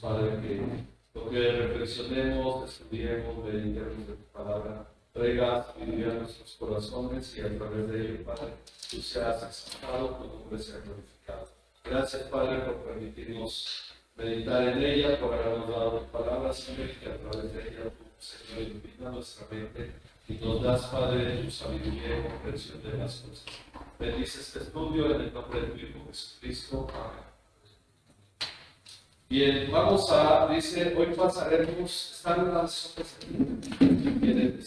Padre, que lo que reflexionemos, estudiemos, meditemos de tu palabra, traigas sabiduría a nuestros corazones y a través de ello, Padre, tú seas exaltado, tu nombre sea glorificado. Gracias, Padre, por permitirnos meditar en ella, por habernos dado tu palabra, Señor, y que a través de ella tú, Señor, ilumina nuestra mente y nos das, Padre, tu sabiduría y comprensión de las cosas. Bendice este estudio en el nombre de tu Hijo Jesucristo. Amén. Bien, vamos a, dice, hoy pasaremos, están las hojas aquí, quieren,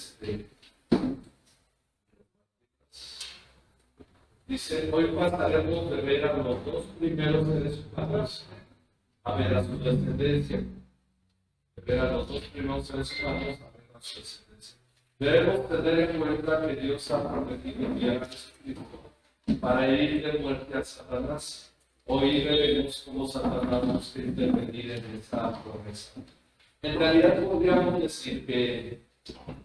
dice, hoy pasaremos de ver a los dos primeros seres humanos a ver a su descendencia. De ver a los dos primeros seres humanos a ver a su descendencia. Debemos tener en cuenta que Dios ha prometido enviar a Jesucristo para ir de muerte a Satanás. Hoy veremos cómo Satanás busca intervenir en esta promesa. En realidad podríamos decir que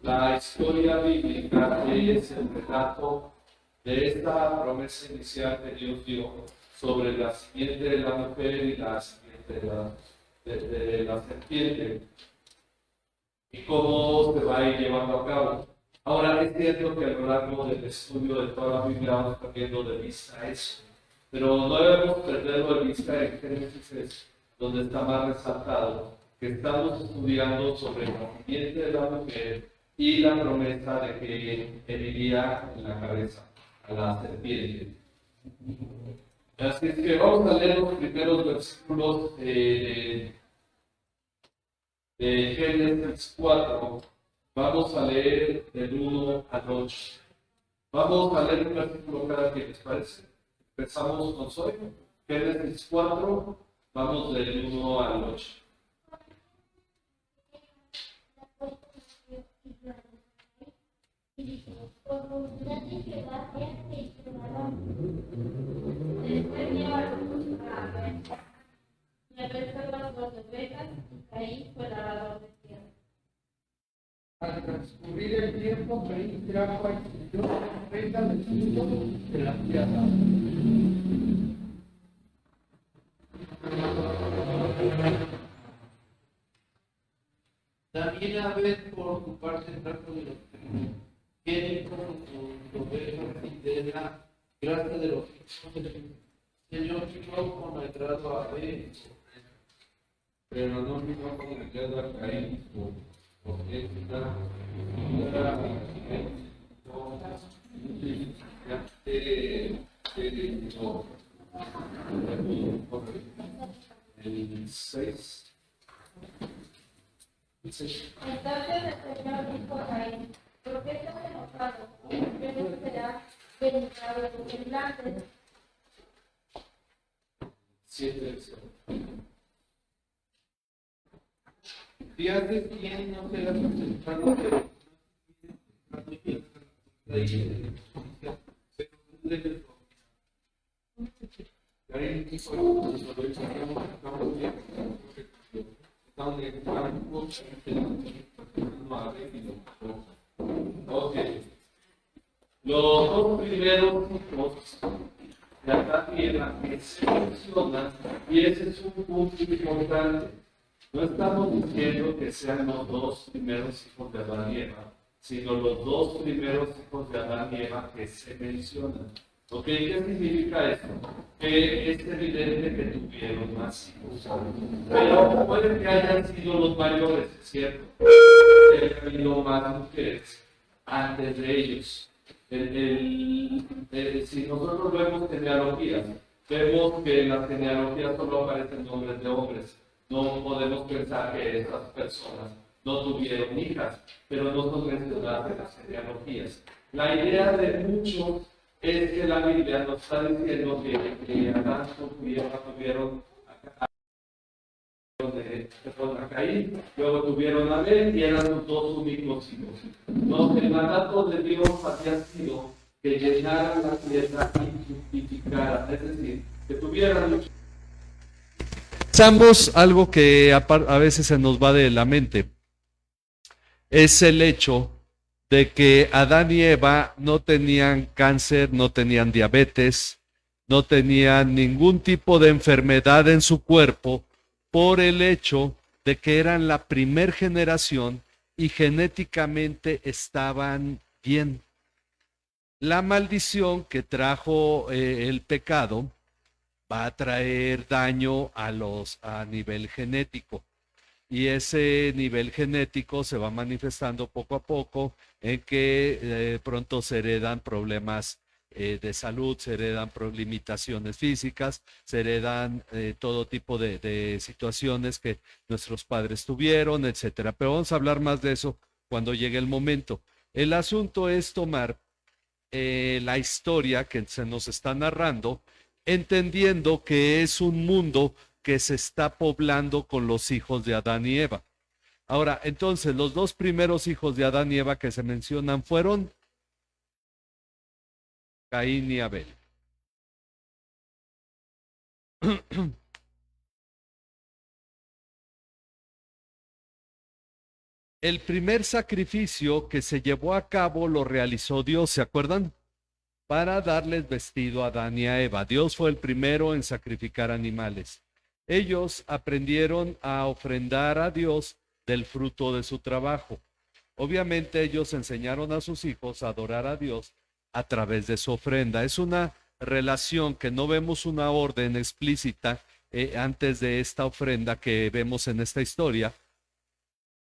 la historia bíblica es el relato de esta promesa inicial que Dios dio sobre la simiente de la mujer y la simiente de la serpiente y cómo se va a ir llevando a cabo. Ahora es cierto que a lo largo del estudio de toda la Biblia vamos perdiendo de vista eso. Pero no debemos perderlo de vista en Génesis, donde está más resaltado que estamos estudiando sobre el nacimiento de la mujer y la promesa de que heriría en la cabeza a la serpiente. Así es que vamos a leer los primeros versículos de Génesis 4. Vamos a leer del 1 al 8. Vamos a leer un versículo cada quien, ¿les parece? Empezamos con hoy, Génesis 4, vamos del 1 al 8. Al transcurrir el tiempo, Caín trajo al Señor ofrendas del fruto de la tierra. También Abel, por su parte, trajo de los que con ovejas y de la gracia de los hijos del Señor miró con agrado a Abel, pero no miró con agrado a Caín. Porque está el 6. Entonces el Señor dijo a Caín: ¿por qué estás enojado? ¿Qué no será penetrado de tu semblante? 7. Si haces bien, no serás aceptado, pero Ok. Los dos primeros tipos de la tierra que se mencionan, y ese es un punto importante. No estamos diciendo que sean los dos primeros hijos de Adán y Eva, sino los dos primeros hijos de Adán y Eva que se mencionan. ¿Ok? ¿Qué significa esto? Que es evidente que tuvieron más hijos, pero puede que hayan sido los mayores, ¿es cierto? Que haya habido más mujeres antes de ellos. Si nosotros vemos genealogías, vemos que en las genealogías solo aparecen nombres de hombres. No podemos pensar que estas personas no tuvieron hijas, pero no son mencionadas en las genealogías. La idea de muchos es que la Biblia nos está diciendo que Adán tuvieron a Caín, luego tuvieron a Abel y eran los dos únicos hijos. No, el mandato de Dios había sido que llenaran la tierra y fructificaran, es decir, que tuvieran muchos. Pensamos algo que a veces se nos va de la mente. Es el hecho de que Adán y Eva no tenían cáncer, no tenían diabetes, no tenían ningún tipo de enfermedad en su cuerpo, por el hecho de que eran la primer generación y genéticamente estaban bien. La maldición que trajo el pecado va a traer daño a nivel genético. Y ese nivel genético se va manifestando poco a poco en que pronto se heredan problemas de salud, se heredan limitaciones físicas, se heredan todo tipo de situaciones que nuestros padres tuvieron, etcétera. Pero vamos a hablar más de eso cuando llegue el momento. El asunto es tomar la historia que se nos está narrando, entendiendo que es un mundo que se está poblando con los hijos de Adán y Eva. Ahora, entonces, los dos primeros hijos de Adán y Eva que se mencionan fueron Caín y Abel. El primer sacrificio que se llevó a cabo lo realizó Dios, ¿se acuerdan? Para darles vestido a Adán y a Eva. Dios fue el primero en sacrificar animales. Ellos aprendieron a ofrendar a Dios del fruto de su trabajo. Obviamente ellos enseñaron a sus hijos a adorar a Dios a través de su ofrenda. Es una relación que no vemos una orden explícita antes de esta ofrenda que vemos en esta historia,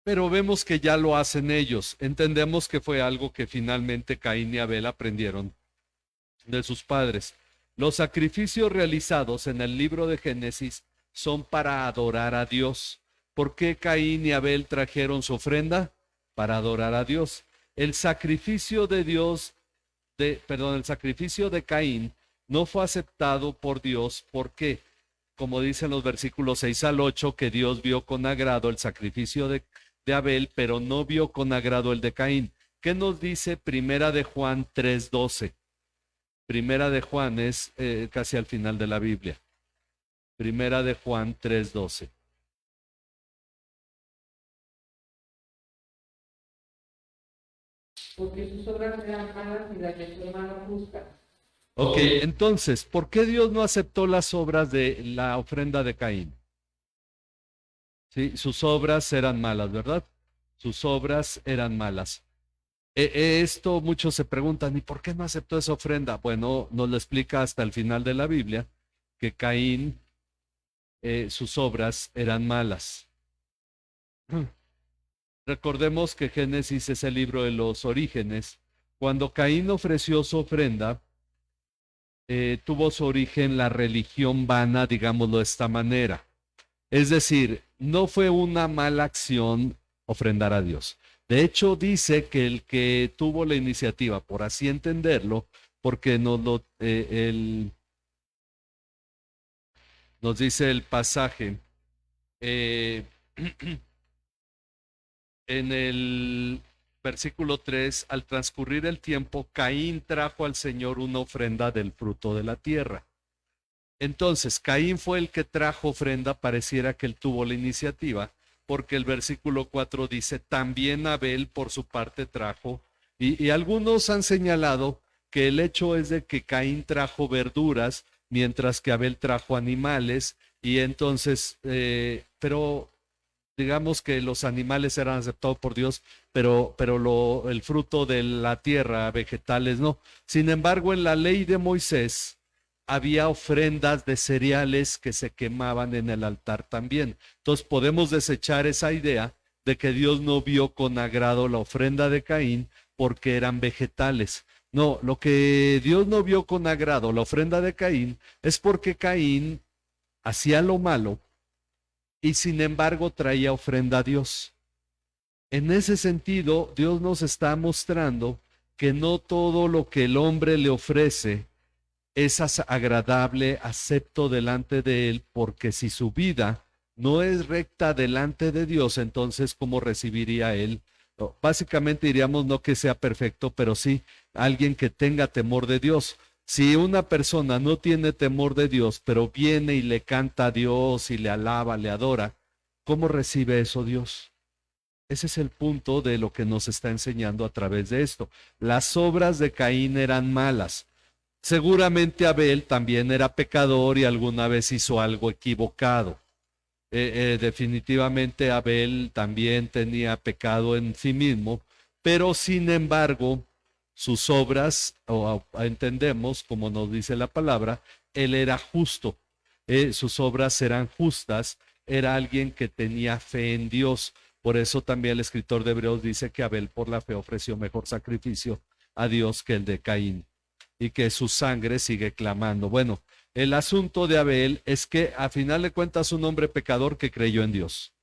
pero vemos que ya lo hacen ellos. Entendemos que fue algo que finalmente Caín y Abel aprendieron de sus padres. Los sacrificios realizados en el libro de Génesis son para adorar a Dios. ¿Por qué Caín y Abel trajeron su ofrenda? Para adorar a Dios. El sacrificio de el sacrificio de Caín no fue aceptado por Dios. ¿Por qué? Como dicen los versículos 6 al 8, que Dios vio con agrado el sacrificio de Abel, pero no vio con agrado el de Caín. ¿Qué nos dice Primera de Juan 3:12? Primera de Juan es casi al final de la Biblia. Primera de Juan 3:12. Porque sus obras eran malas y las de su hermano justas. Ok, entonces, ¿por qué Dios no aceptó las obras de la ofrenda de Caín? Sí, sus obras eran malas, ¿verdad? Sus obras eran malas. Esto muchos se preguntan, ¿y por qué no aceptó esa ofrenda? Bueno, nos lo explica hasta el final de la Biblia, que Caín, sus obras eran malas. Recordemos que Génesis es el libro de los orígenes. Cuando Caín ofreció su ofrenda, tuvo su origen la religión vana, digámoslo de esta manera. Es decir, no fue una mala acción ofrendar a Dios. De hecho, dice que el que tuvo la iniciativa, por así entenderlo, porque nos dice el pasaje, en el versículo 3, al transcurrir el tiempo, Caín trajo al Señor una ofrenda del fruto de la tierra. Entonces, Caín fue el que trajo ofrenda, pareciera que él tuvo la iniciativa, porque el versículo 4 dice, también Abel por su parte trajo, y algunos han señalado que el hecho es de que Caín trajo verduras, mientras que Abel trajo animales, y entonces, pero digamos que los animales eran aceptados por Dios, pero el fruto de la tierra, vegetales, no. Sin embargo, en la ley de Moisés había ofrendas de cereales que se quemaban en el altar también. Entonces podemos desechar esa idea de que Dios no vio con agrado la ofrenda de Caín porque eran vegetales. No, lo que Dios no vio con agrado la ofrenda de Caín es porque Caín hacía lo malo y sin embargo traía ofrenda a Dios. En ese sentido, Dios nos está mostrando que no todo lo que el hombre le ofrece es agradable, acepto delante de él, porque si su vida no es recta delante de Dios, entonces ¿cómo recibiría él? No, básicamente diríamos no que sea perfecto, pero sí alguien que tenga temor de Dios. Si una persona no tiene temor de Dios, pero viene y le canta a Dios y le alaba, le adora, ¿cómo recibe eso Dios? Ese es el punto de lo que nos está enseñando a través de esto. Las obras de Caín eran malas. Seguramente Abel también era pecador y alguna vez hizo algo equivocado. Definitivamente Abel también tenía pecado en sí mismo, pero sin embargo, sus obras, entendemos, como nos dice la palabra, él era justo, sus obras eran justas, era alguien que tenía fe en Dios. Por eso también el escritor de Hebreos dice que Abel por la fe ofreció mejor sacrificio a Dios que el de Caín y que su sangre sigue clamando. Bueno, el asunto de Abel es que a final de cuentas un hombre pecador que creyó en Dios.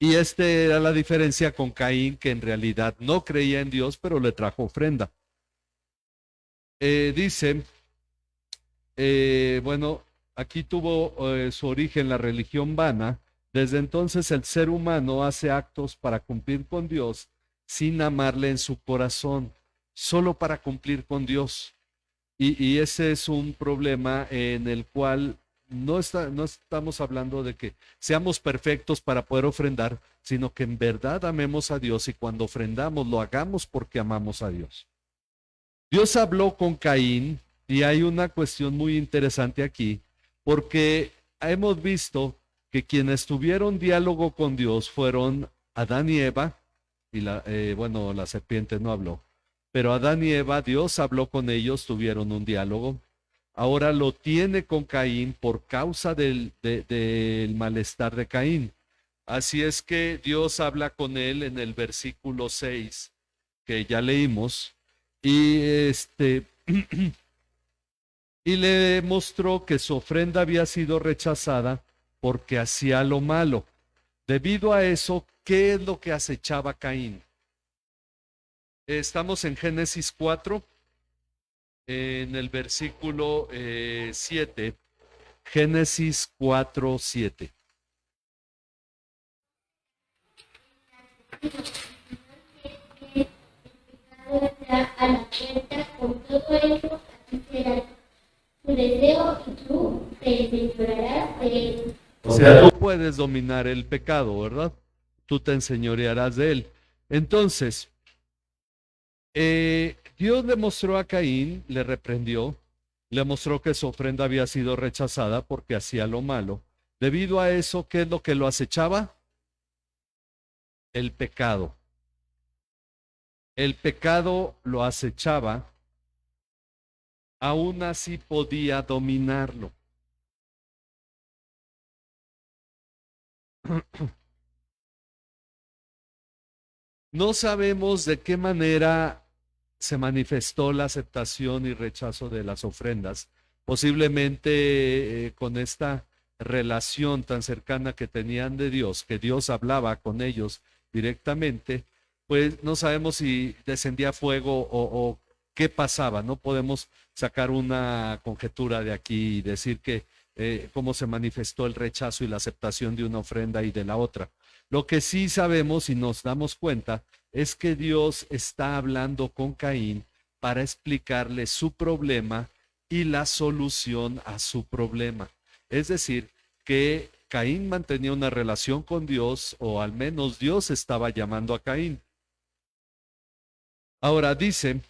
Y era la diferencia con Caín, que en realidad no creía en Dios, pero le trajo ofrenda. Dice, bueno, aquí tuvo su origen la religión vana. Desde entonces el ser humano hace actos para cumplir con Dios sin amarle en su corazón, solo para cumplir con Dios. Y ese es un problema en el cual no estamos hablando de que seamos perfectos para poder ofrendar, sino que en verdad amemos a Dios y cuando ofrendamos lo hagamos porque amamos a Dios. Dios habló con Caín y hay una cuestión muy interesante aquí, porque hemos visto que quienes tuvieron diálogo con Dios fueron Adán y Eva, y bueno, la serpiente no habló, pero Adán y Eva, Dios habló con ellos, tuvieron un diálogo. Ahora lo tiene con Caín por causa del malestar de Caín. Así es que Dios habla con él en el versículo 6, que ya leímos, y y le mostró que su ofrenda había sido rechazada porque hacía lo malo. Debido a eso, ¿qué es lo que acechaba Caín? Estamos en Génesis 4, en el versículo 7. Génesis 4, 7. A la puerta con todo eso, así será tu deseo y tú te enseñorearás de él. O sea, tú puedes dominar el pecado, ¿verdad? Tú te enseñorearás de él. Entonces, Dios le mostró a Caín, le reprendió, le mostró que su ofrenda había sido rechazada porque hacía lo malo. Debido a eso, ¿qué es lo que lo acechaba? El pecado. El pecado lo acechaba, aún así podía dominarlo. No sabemos de qué manera se manifestó la aceptación y rechazo de las ofrendas. Posiblemente con esta relación tan cercana que tenían de Dios, que Dios hablaba con ellos directamente, pues no sabemos si descendía fuego o qué pasaba. No podemos sacar una conjetura de aquí y decir que cómo se manifestó el rechazo y la aceptación de una ofrenda y de la otra. Lo que sí sabemos y nos damos cuenta es que Dios está hablando con Caín para explicarle su problema y la solución a su problema. Es decir, que Caín mantenía una relación con Dios, o al menos Dios estaba llamando a Caín. Ahora dice,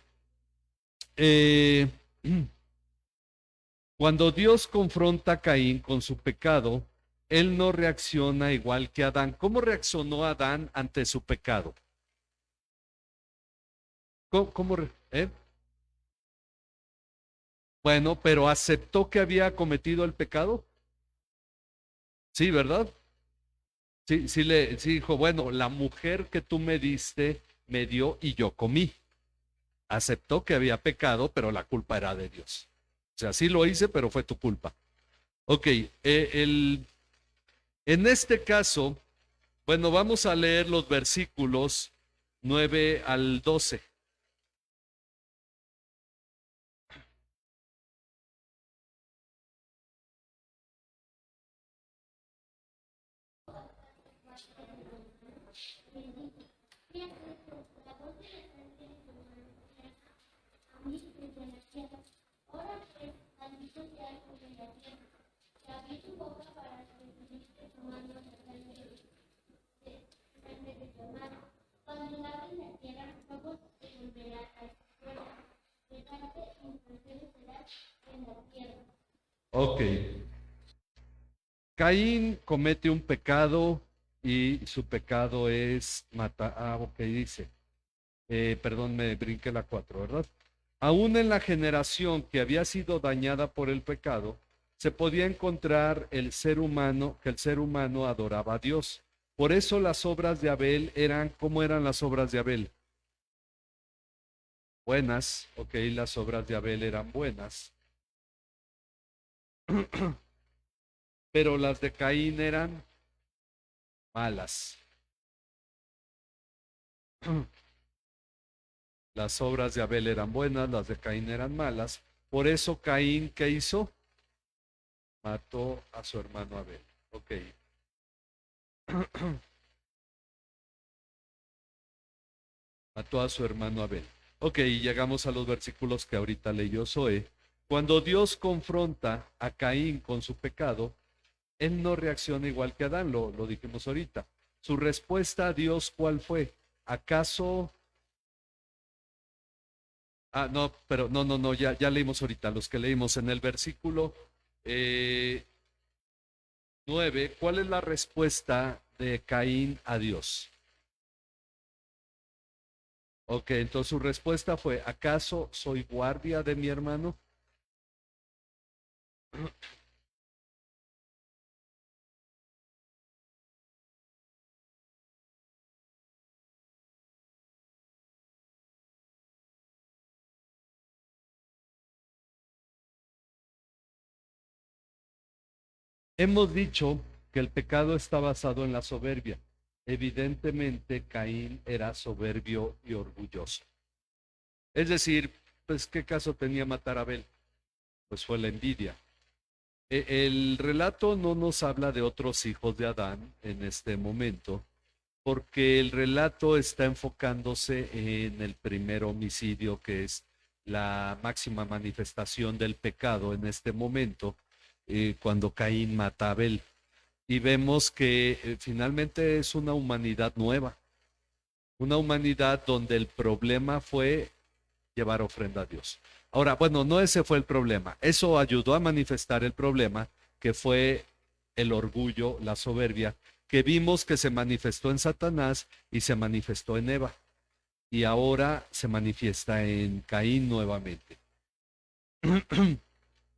cuando Dios confronta a Caín con su pecado, él no reacciona igual que Adán. ¿Cómo reaccionó Adán ante su pecado? ¿Eh? Bueno, pero aceptó que había cometido el pecado. Sí, ¿verdad? Sí, sí dijo, bueno, la mujer que tú me diste me dio y yo comí. Aceptó que había pecado, pero la culpa era de Dios. O sea, sí lo hice, pero fue tu culpa. Ok, en este caso, bueno, vamos a leer los versículos 9 al 12. Ok. Caín comete un pecado y su pecado es matar. Ah, ok, dice. Perdón, me brinqué la 4, ¿verdad? Aún en la generación que había sido dañada por el pecado, se podía encontrar que el ser humano adoraba a Dios. Por eso las obras de Abel ¿cómo eran las obras de Abel? Buenas, ok, las obras de Abel eran buenas. Pero las de Caín eran malas. Las obras de Abel eran buenas, las de Caín eran malas. Por eso Caín, ¿qué hizo? Mató a su hermano Abel. Ok. Mató a su hermano Abel. Ok, llegamos a los versículos que ahorita leyó Zoe. Cuando Dios confronta a Caín con su pecado, él no reacciona igual que Adán, lo dijimos ahorita. Su respuesta a Dios, ¿cuál fue? ¿Acaso? Ah, no, pero no, ya leímos ahorita, los que leímos en el versículo 9, ¿cuál es la respuesta de Caín a Dios? Ok, entonces su respuesta fue, ¿acaso soy guardia de mi hermano? Hemos dicho que el pecado está basado en la soberbia. Evidentemente, Caín era soberbio y orgulloso. Es decir, pues, ¿qué caso tenía matar a Abel? Pues fue la envidia. El relato no nos habla de otros hijos de Adán en este momento, porque el relato está enfocándose en el primer homicidio, que es la máxima manifestación del pecado en este momento, cuando Caín mata a Abel. Y vemos que finalmente es una humanidad nueva, una humanidad donde el problema fue llevar ofrenda a Dios. Ahora, bueno, no ese fue el problema, eso ayudó a manifestar el problema, que fue el orgullo, la soberbia, que vimos que se manifestó en Satanás y se manifestó en Eva, y ahora se manifiesta en Caín nuevamente.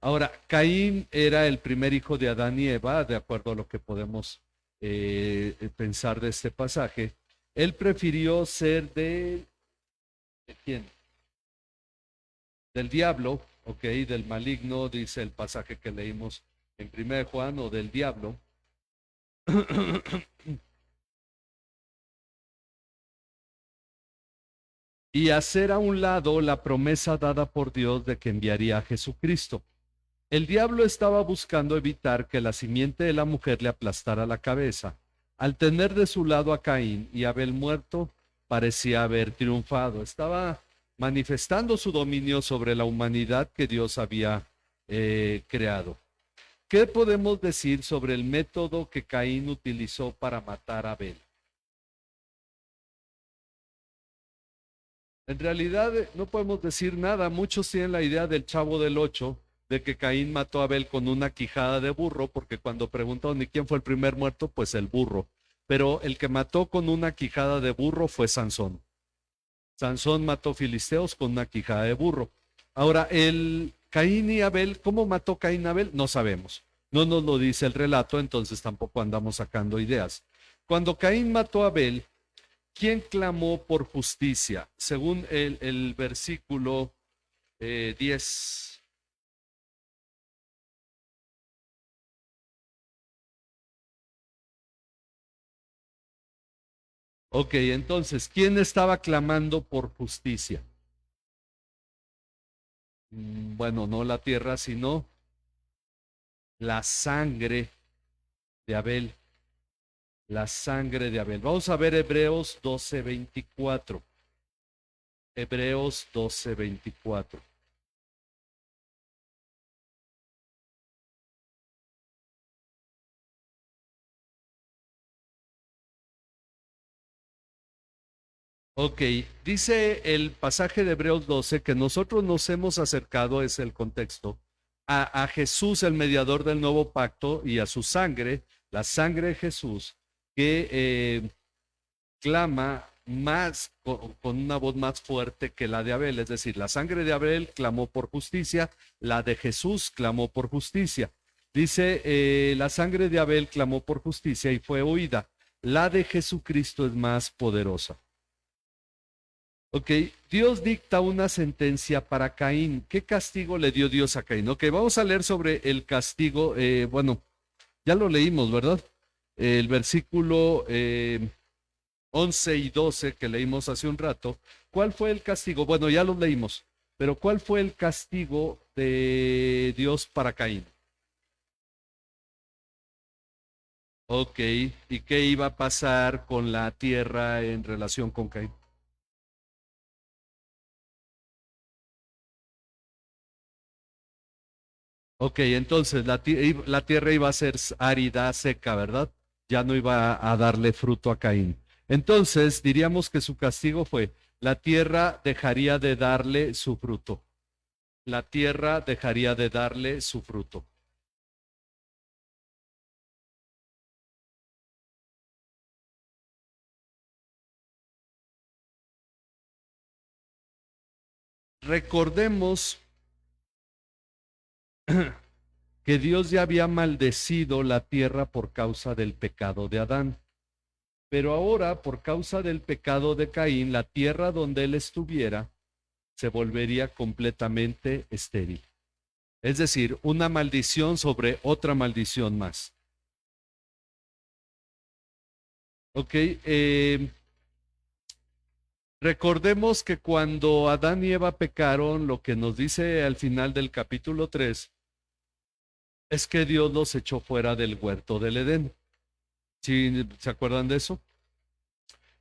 Ahora, Caín era el primer hijo de Adán y Eva, de acuerdo a lo que podemos pensar de este pasaje. Él prefirió ser ¿de quién? Del diablo, ok, del maligno, dice el pasaje que leímos en 1 Juan, o del diablo. Y hacer a un lado la promesa dada por Dios de que enviaría a Jesucristo. El diablo estaba buscando evitar que la simiente de la mujer le aplastara la cabeza. Al tener de su lado a Caín y Abel muerto, parecía haber triunfado. Estaba manifestando su dominio sobre la humanidad que Dios había creado. ¿Qué podemos decir sobre el método que Caín utilizó para matar a Abel? En realidad no podemos decir nada. Muchos tienen la idea del Chavo del Ocho, de que Caín mató a Abel con una quijada de burro, porque cuando preguntaron ¿y quién fue el primer muerto? Pues el burro. Pero el que mató con una quijada de burro fue Sansón. Sansón mató filisteos con una quijada de burro. Ahora, el Caín y Abel, ¿cómo mató Caín a Abel? No sabemos. No nos lo dice el relato, entonces tampoco andamos sacando ideas. Cuando Caín mató a Abel, ¿quién clamó por justicia? Según el versículo 10. Ok, entonces, ¿quién estaba clamando por justicia? Bueno, no la tierra, sino la sangre de Abel. La sangre de Abel. Vamos a ver Hebreos 12:24. Hebreos 12:24. Ok, dice el pasaje de Hebreos 12 que nosotros nos hemos acercado, es el contexto, a Jesús, el mediador del nuevo pacto, y a su sangre, la sangre de Jesús, que clama más, con una voz más fuerte que la de Abel. Es decir, la sangre de Abel clamó por justicia, la de Jesús clamó por justicia. Dice, la sangre de Abel clamó por justicia y fue oída. La de Jesucristo es más poderosa. Ok, Dios dicta una sentencia para Caín. ¿Qué castigo le dio Dios a Caín? Ok, vamos a leer sobre el castigo. Bueno, ya lo leímos, ¿verdad? El versículo 11 y 12 que leímos hace un rato. ¿Cuál fue el castigo? Bueno, ya lo leímos, pero ¿cuál fue el castigo de Dios para Caín? Ok, ¿y qué iba a pasar con la tierra en relación con Caín? Ok, entonces la tierra iba a ser árida, seca, ¿verdad? Ya no iba a darle fruto a Caín. Entonces diríamos que su castigo fue, la tierra dejaría de darle su fruto. La tierra dejaría de darle su fruto. Recordemos que Dios ya había maldecido la tierra por causa del pecado de Adán. Pero ahora, por causa del pecado de Caín, la tierra donde él estuviera se volvería completamente estéril. Es decir, una maldición sobre otra maldición más. Ok, recordemos que cuando Adán y Eva pecaron, lo que nos dice al final del capítulo 3 es que Dios los echó fuera del huerto del Edén. ¿Sí, se acuerdan de eso?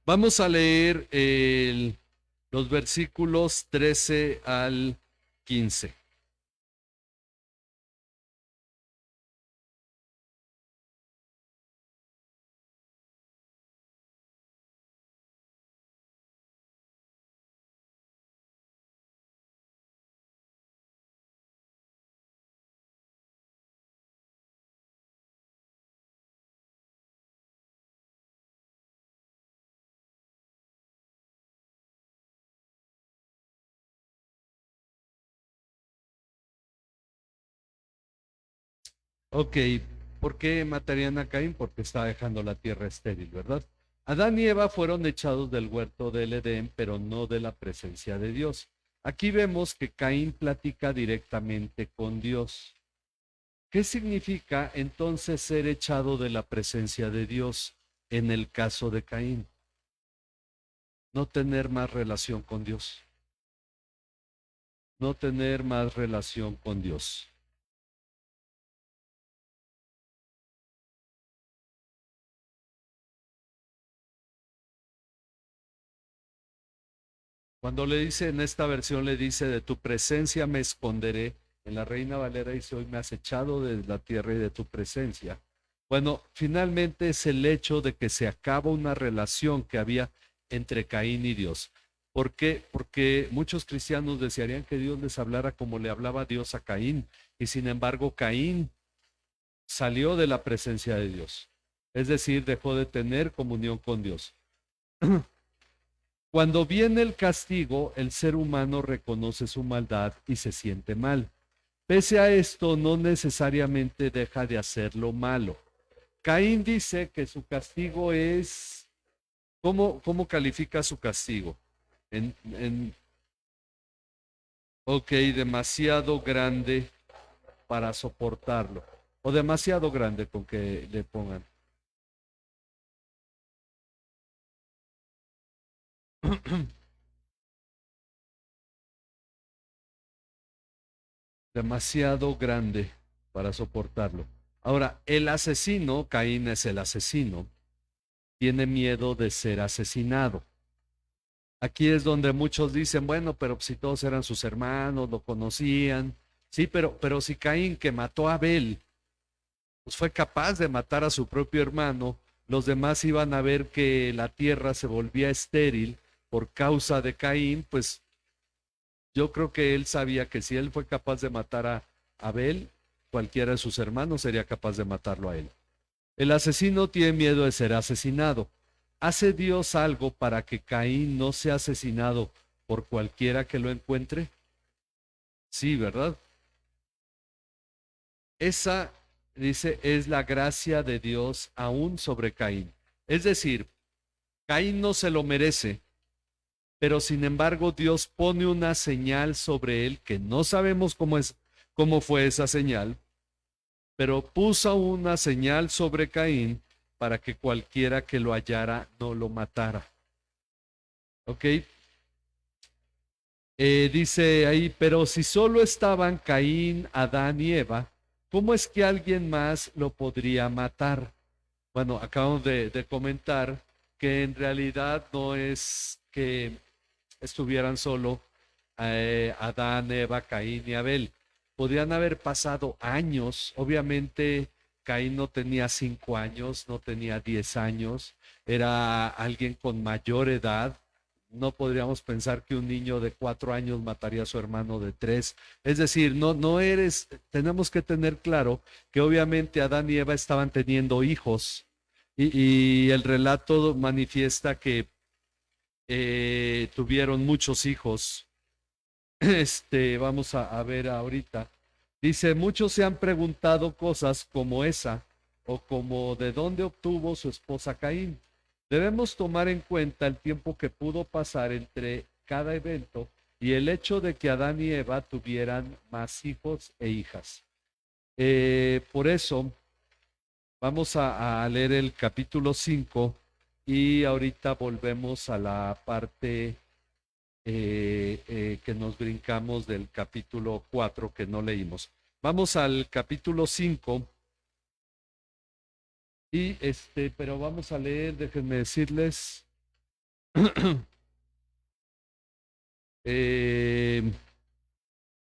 Vamos a leer los versículos 13 al 15. Ok, ¿por qué matarían a Caín? Porque está dejando la tierra estéril, ¿verdad? Adán y Eva fueron echados del huerto del Edén, pero no de la presencia de Dios. Aquí vemos que Caín platica directamente con Dios. ¿Qué significa entonces ser echado de la presencia de Dios en el caso de Caín? No tener más relación con Dios. No tener más relación con Dios. Cuando le dice en esta versión, le dice, de tu presencia me esconderé. En la Reina Valera dice, hoy me has echado de la tierra y de tu presencia. Bueno, finalmente es el hecho de que se acaba una relación que había entre Caín y Dios. ¿Por qué? Porque muchos cristianos desearían que Dios les hablara como le hablaba Dios a Caín. Y sin embargo, Caín salió de la presencia de Dios. Es decir, dejó de tener comunión con Dios. Cuando viene el castigo, el ser humano reconoce su maldad y se siente mal. Pese a esto, no necesariamente deja de hacer lo malo. Caín dice que su castigo es... ¿Cómo califica su castigo? Ok, demasiado grande para soportarlo. O demasiado grande con que le pongan. Demasiado grande para soportarlo. Ahora, el asesino, Caín es el asesino, tiene miedo de ser asesinado. Aquí es donde muchos dicen, bueno, pero si todos eran sus hermanos, lo conocían. Sí, pero si Caín, que mató a Abel, pues fue capaz de matar a su propio hermano, los demás iban a ver que la tierra se volvía estéril por causa de Caín, pues yo creo que él sabía que si él fue capaz de matar Abel, cualquiera de sus hermanos sería capaz de matarlo a él. El asesino tiene miedo de ser asesinado. ¿Hace Dios algo para que Caín no sea asesinado por cualquiera que lo encuentre? Sí, ¿verdad? Esa, dice, es la gracia de Dios aún sobre Caín. Es decir, Caín no se lo merece, pero sin embargo Dios pone una señal sobre él que no sabemos cómo fue esa señal, pero puso una señal sobre Caín para que cualquiera que lo hallara no lo matara. ¿Ok? Dice ahí, pero si solo estaban Caín, Adán y Eva, ¿cómo es que alguien más lo podría matar? Bueno, acabamos de comentar que en realidad no es que estuvieran solo Adán, Eva, Caín y Abel. Podrían haber pasado años. Obviamente Caín no tenía 5 años, no tenía 10 años, era alguien con mayor edad. No podríamos pensar que un niño de 4 años mataría a su hermano de 3. Es decir, tenemos que tener claro que obviamente Adán y Eva estaban teniendo hijos y el relato manifiesta que tuvieron muchos hijos. Vamos a ver ahorita. Dice, muchos se han preguntado cosas como esa o como de dónde obtuvo su esposa Caín. Debemos tomar en cuenta el tiempo que pudo pasar entre cada evento y el hecho de que Adán y Eva tuvieran más hijos e hijas. Por eso, vamos a leer el capítulo 5 y ahorita volvemos a la parte que nos brincamos del capítulo 4 que no leímos. Vamos al capítulo 5 y pero vamos a leer, déjenme decirles.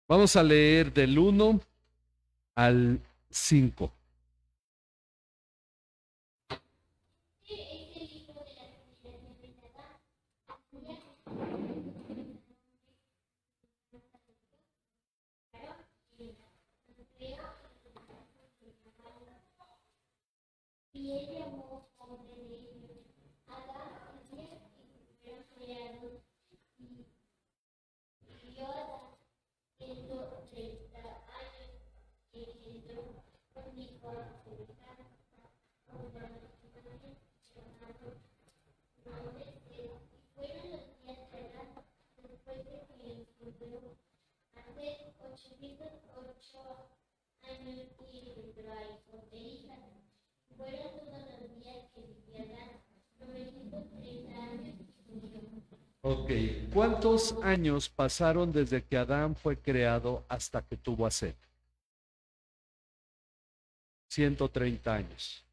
Vamos a leer del 1 al 5. Y él llamó hombre de ellos, Adán y Eva, y fueron creados, y vio a Adán 130 años, y engendró un hijo a su hija, y fueron los días de Adán, después de que le engendró, hace 808 años, y engendró a hijos e hijas. Fueron todos los días que vivió Adán, 930 años y murió. Ok, ¿cuántos años pasaron desde que Adán fue creado hasta que tuvo a Set? 130 años.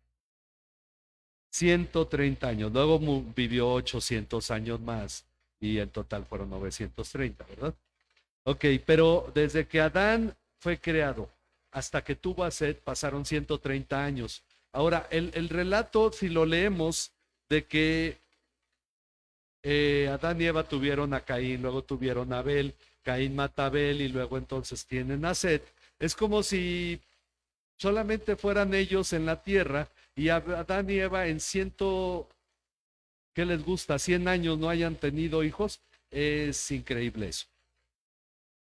130 años. Luego vivió 800 años más y en total fueron 930, ¿verdad? Ok, pero desde que Adán fue creado hasta que tuvo a Set pasaron 130 años. Ahora, el relato, si lo leemos, de que Adán y Eva tuvieron a Caín, luego tuvieron a Abel, Caín mata a Abel y luego entonces tienen a Set, es como si solamente fueran ellos en la tierra y Adán y Eva en ¿qué les gusta? 100 años no hayan tenido hijos. Es increíble eso.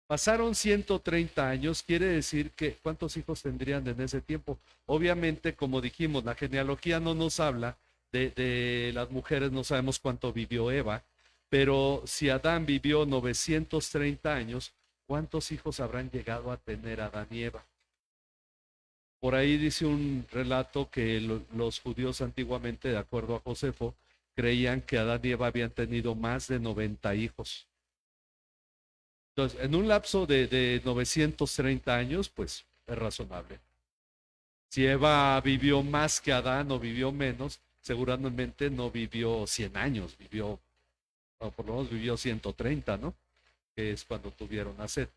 Pasaron 130 años, quiere decir que ¿cuántos hijos tendrían en ese tiempo? Obviamente, como dijimos, la genealogía no nos habla de las mujeres, no sabemos cuánto vivió Eva, pero si Adán vivió 930 años, ¿cuántos hijos habrán llegado a tener Adán y Eva? Por ahí dice un relato que los judíos antiguamente, de acuerdo a Josefo, creían que Adán y Eva habían tenido más de 90 hijos. Entonces, en un lapso de 930 años, pues es razonable. Si Eva vivió más que Adán o vivió menos, seguramente no vivió 100 años, o por lo menos vivió 130, ¿no? Que es cuando tuvieron a Set.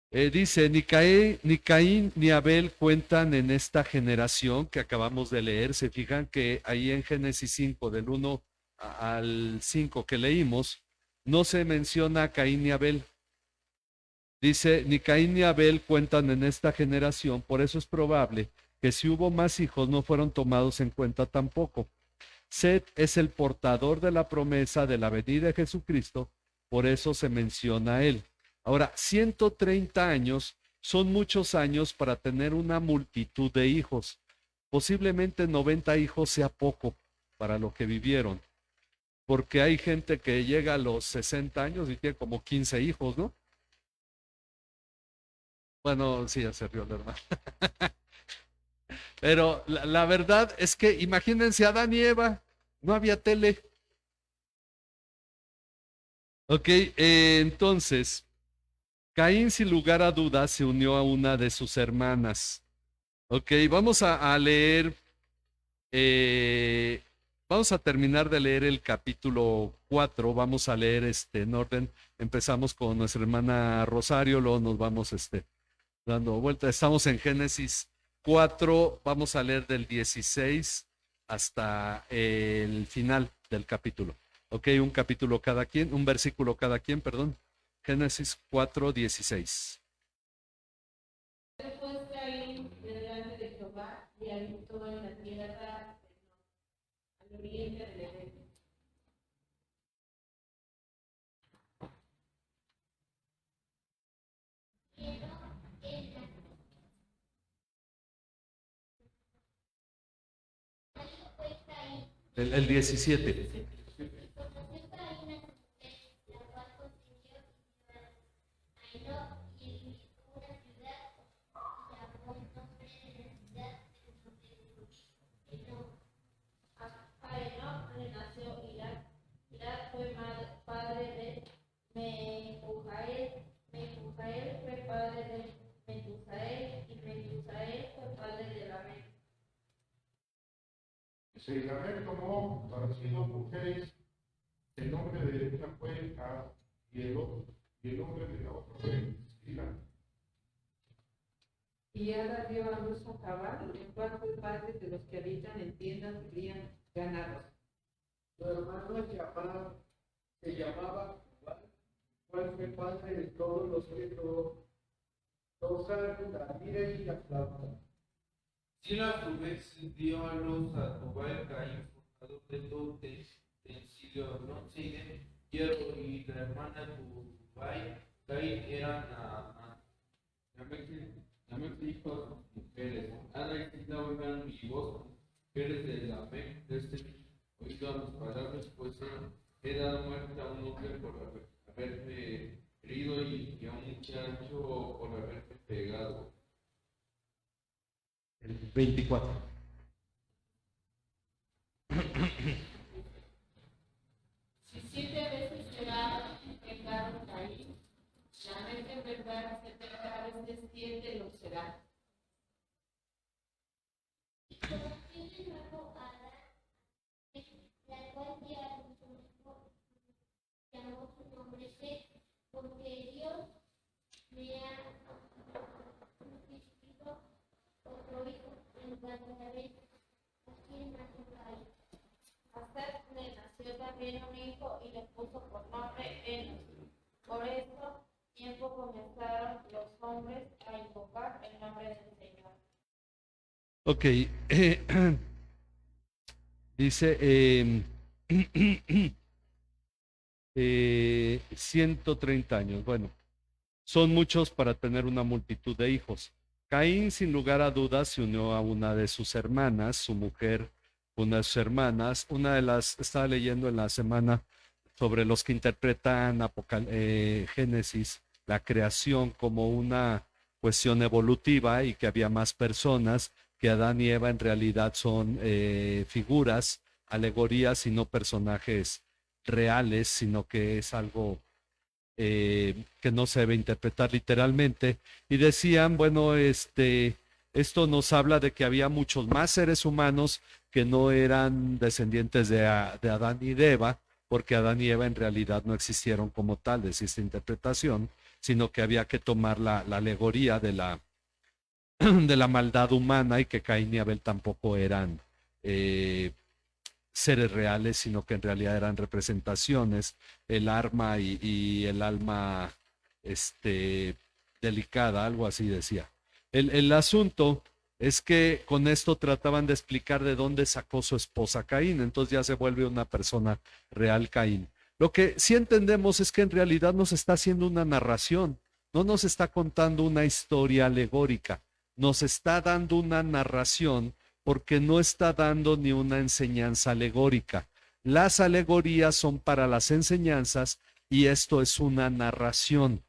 Dice, ni Caín ni Abel cuentan en esta generación que acabamos de leer. Se fijan que ahí en Génesis 5, del 1 al 5 que leímos, no se menciona a Caín ni Abel. Dice, ni Caín ni Abel cuentan en esta generación, por eso es probable que si hubo más hijos no fueron tomados en cuenta tampoco. Set es el portador de la promesa de la venida de Jesucristo, por eso se menciona a él. Ahora, 130 años son muchos años para tener una multitud de hijos. Posiblemente 90 hijos sea poco para lo que vivieron, porque hay gente que llega a los 60 años y tiene como 15 hijos, ¿no? Bueno, sí, ya se rió la hermana. Pero la verdad es que imagínense a Adán y Eva, no había tele. Ok, entonces, Caín sin lugar a dudas se unió a una de sus hermanas. Ok, vamos a leer, vamos a terminar de leer el capítulo 4, vamos a leer en orden, empezamos con nuestra hermana Rosario, luego nos vamos dando vuelta, estamos en Génesis 4, vamos a leer del 16 hasta el final del capítulo. Ok, un capítulo cada quien, un versículo cada quien, perdón. Génesis 4, 16. Después Caín delante de Jehová y habitó en la tierra al oriente del Edén. El 17. A Enoc le nació Irad. Irad fue padre de Mehujael. Mehujael fue padre de Metusael y Metusael fue padre de Lamec. Se Lamec tomó para sí 2 mujeres, el nombre de una fue A y el nombre de la otra fue Sila. Y Ada dio a luz a Jabal, el cual fue padre de los que habitan en tiendas y crían ganados. Su hermano Jabal se llamaba Jubal, cual fue padre de todos los que tocan la lira y la flauta. Sila a su vez dio a luz a Tubal, Caín, forjador de todo utensilio, no sigue, hierro, y la hermana Tubal, Caín eran a Lamec dijo a sus mujeres, Ada y Sila oigan mi voz, mujeres de Lamec, oído a mis palabras, pues he dado muerte a un hombre por haberme herido y a un muchacho por haberme pegado. El 24. Si 7 veces será pecado Caín, Lamec en verdad 70 veces 7 lo será. Y conoció de nuevo a Adán, la cual ya su hijo llamó su nombre Set, porque Dios me ha suscitado otro hijo en lugar de Abel, a quien nació Caín. A Set le nació también un hijo y le puso por nombre Enos. Por esto tiempo comenzaron los hombres a invocar el nombre del Señor. Ok, dice 130 años. Bueno, son muchos para tener una multitud de hijos. Caín, sin lugar a dudas, se unió a una de sus hermanas, su mujer, una de sus hermanas. Una de las, estaba leyendo en la semana sobre los que interpretan Génesis, la creación como una cuestión evolutiva y que había más personas, que Adán y Eva en realidad son figuras, alegorías y no personajes reales, sino que es algo que no se debe interpretar literalmente. Y decían, bueno, esto nos habla de que había muchos más seres humanos que no eran descendientes de Adán y de Eva, porque Adán y Eva en realidad no existieron como tal, de esta interpretación, sino que había que tomar la alegoría de la maldad humana, y que Caín y Abel tampoco eran seres reales, sino que en realidad eran representaciones. El arma y el alma delicada, algo así decía. El asunto es que con esto trataban de explicar de dónde sacó su esposa Caín, entonces ya se vuelve una persona real Caín. Lo que sí entendemos es que en realidad nos está haciendo una narración, no nos está contando una historia alegórica, nos está dando una narración porque no está dando ni una enseñanza alegórica. Las alegorías son para las enseñanzas y esto es una narración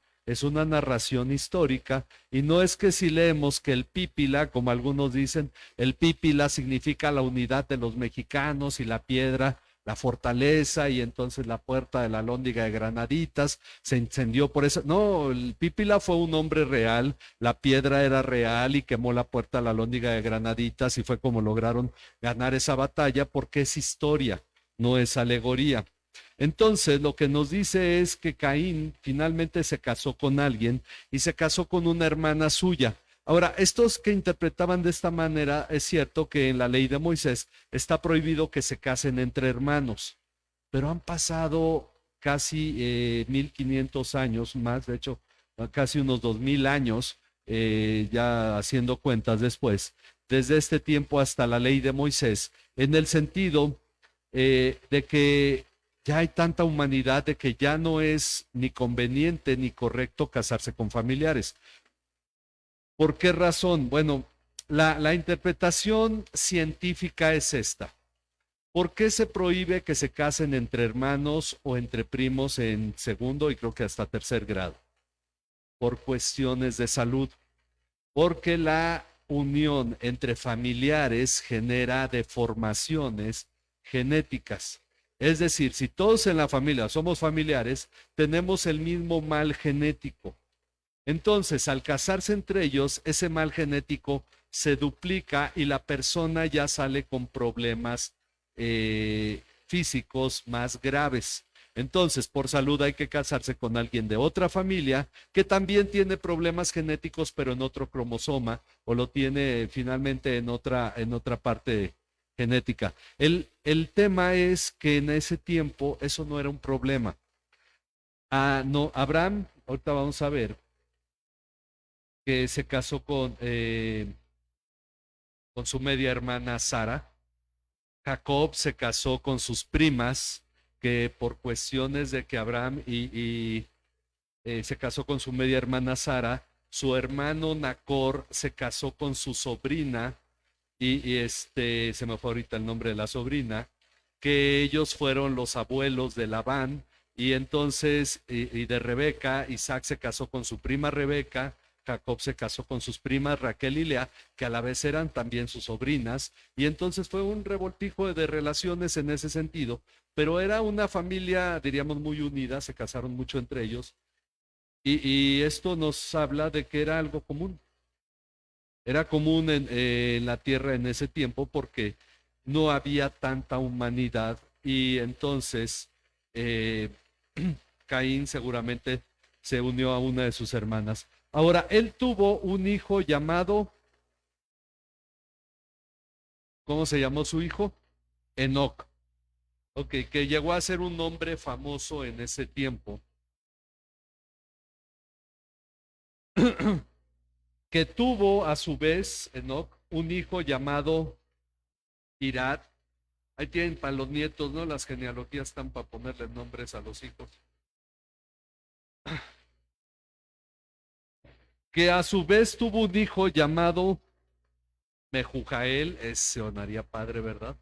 histórica, y no es que si leemos que el pípila, como algunos dicen, el pípila significa la unidad de los mexicanos y la piedra, la fortaleza, y entonces la puerta de la Alhóndiga de Granaditas se incendió por eso. No, el pípila fue un hombre real, la piedra era real y quemó la puerta de la Alhóndiga de Granaditas y fue como lograron ganar esa batalla porque es historia, no es alegoría. Entonces lo que nos dice es que Caín finalmente se casó con alguien y se casó con una hermana suya. Ahora, estos que interpretaban de esta manera, es cierto que en la ley de Moisés está prohibido que se casen entre hermanos, pero han pasado casi 1500 años más, de hecho casi unos 2000 años, ya haciendo cuentas después, desde este tiempo hasta la ley de Moisés, en el sentido de que ya hay tanta humanidad de que ya no es ni conveniente ni correcto casarse con familiares. ¿Por qué razón? Bueno, la interpretación científica es esta. ¿Por qué se prohíbe que se casen entre hermanos o entre primos en segundo y creo que hasta tercer grado? Por cuestiones de salud. Porque la unión entre familiares genera deformaciones genéticas. Es decir, si todos en la familia somos familiares, tenemos el mismo mal genético. Entonces, al casarse entre ellos, ese mal genético se duplica y la persona ya sale con problemas físicos más graves. Entonces, por salud hay que casarse con alguien de otra familia que también tiene problemas genéticos, pero en otro cromosoma, o lo tiene finalmente en otra parte genética. El tema es que en ese tiempo eso no era un problema. No, Abraham, ahorita vamos a ver, que se casó con su media hermana Sara. Jacob se casó con sus primas, que por cuestiones de que Abraham se casó con su media hermana Sara, su hermano Nacor se casó con su sobrina, se me fue ahorita el nombre de la sobrina, que ellos fueron los abuelos de Labán, y entonces, y de Rebeca, Isaac se casó con su prima Rebeca, Jacob se casó con sus primas Raquel y Lea, que a la vez eran también sus sobrinas, y entonces fue un revoltijo de relaciones en ese sentido, pero era una familia, diríamos, muy unida, se casaron mucho entre ellos, y esto nos habla de que era algo común. Era común en la tierra en ese tiempo porque no había tanta humanidad, y entonces Caín seguramente se unió a una de sus hermanas. Ahora, él tuvo un hijo llamado, ¿cómo se llamó su hijo? Enoc. Ok, que llegó a ser un hombre famoso en ese tiempo. Que tuvo a su vez, Enoc, un hijo llamado Irad. Ahí tienen para los nietos, ¿no? Las genealogías están para ponerle nombres a los hijos. Que a su vez tuvo un hijo llamado Mehujael, sonaría padre, ¿verdad?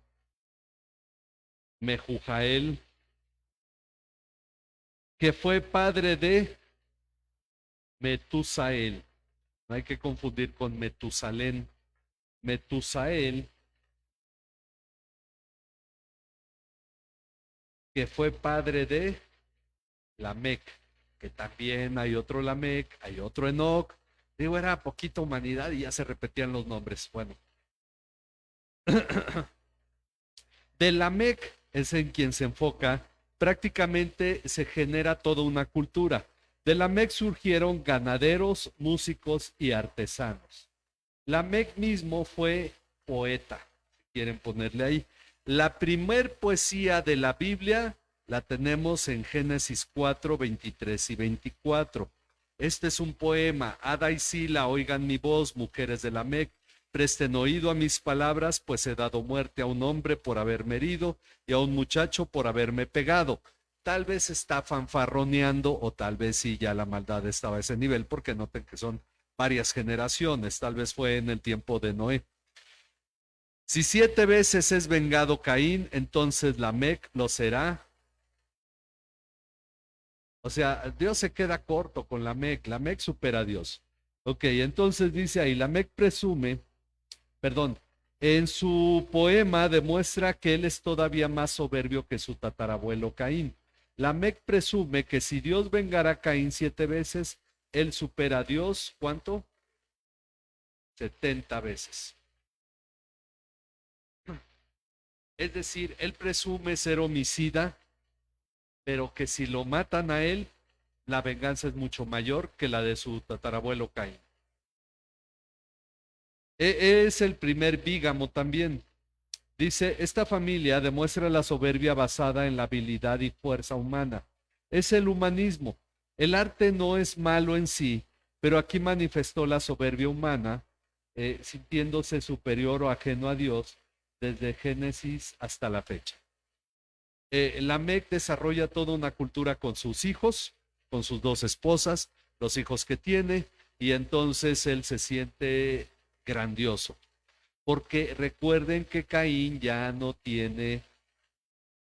Mehujael, que fue padre de Metusael. No hay que confundir con Metusalén. Metusael, que fue padre de Lamec, que también hay otro Lamec, hay otro Enoc. Digo, era poquita humanidad y ya se repetían los nombres. Bueno. De Lamec es en quien se enfoca, prácticamente se genera toda una cultura. De Lamec surgieron ganaderos, músicos y artesanos. Lamec mismo fue poeta, si quieren ponerle ahí. La primer poesía de la Biblia la tenemos en Génesis 4, 23 y 24. Este es un poema. Ada y Sila, oigan mi voz, mujeres de Lamec. Presten oído a mis palabras, pues he dado muerte a un hombre por haberme herido y a un muchacho por haberme pegado. Tal vez está fanfarroneando o tal vez sí ya la maldad estaba a ese nivel, porque noten que son varias generaciones. Tal vez fue en el tiempo de Noé. Si 7 veces es vengado Caín, entonces Lamec lo será. O sea, Dios se queda corto con Lamec. Lamec supera a Dios. Ok, entonces dice ahí, Lamec presume, en su poema demuestra que él es todavía más soberbio que su tatarabuelo Caín. Lamec presume que si Dios vengara a Caín 7 veces, él supera a Dios, ¿cuánto? 70 veces. Es decir, él presume ser homicida, pero que si lo matan a él, la venganza es mucho mayor que la de su tatarabuelo Caín. Es el primer bígamo también. Dice, esta familia demuestra la soberbia basada en la habilidad y fuerza humana. Es el humanismo. El arte no es malo en sí, pero aquí manifestó la soberbia humana, sintiéndose superior o ajeno a Dios desde Génesis hasta la fecha. Lamec desarrolla toda una cultura con sus hijos, con sus 2 esposas, los hijos que tiene, y entonces él se siente grandioso. Porque recuerden que Caín ya no tiene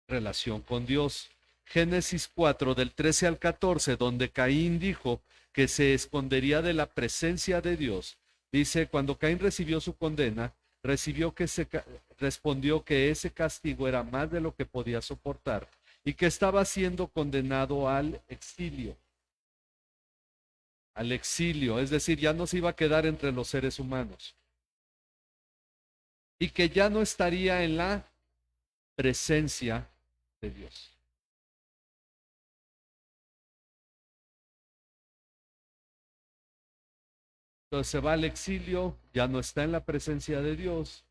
relación con Dios. Génesis 4, del 13 al 14, donde Caín dijo que se escondería de la presencia de Dios. Dice, cuando Caín recibió su condena, respondió que ese castigo era más de lo que podía soportar y que estaba siendo condenado al exilio. Al exilio, es decir, ya no se iba a quedar entre los seres humanos. Y que ya no estaría en la presencia de Dios. Entonces se va al exilio, ya no está en la presencia de Dios.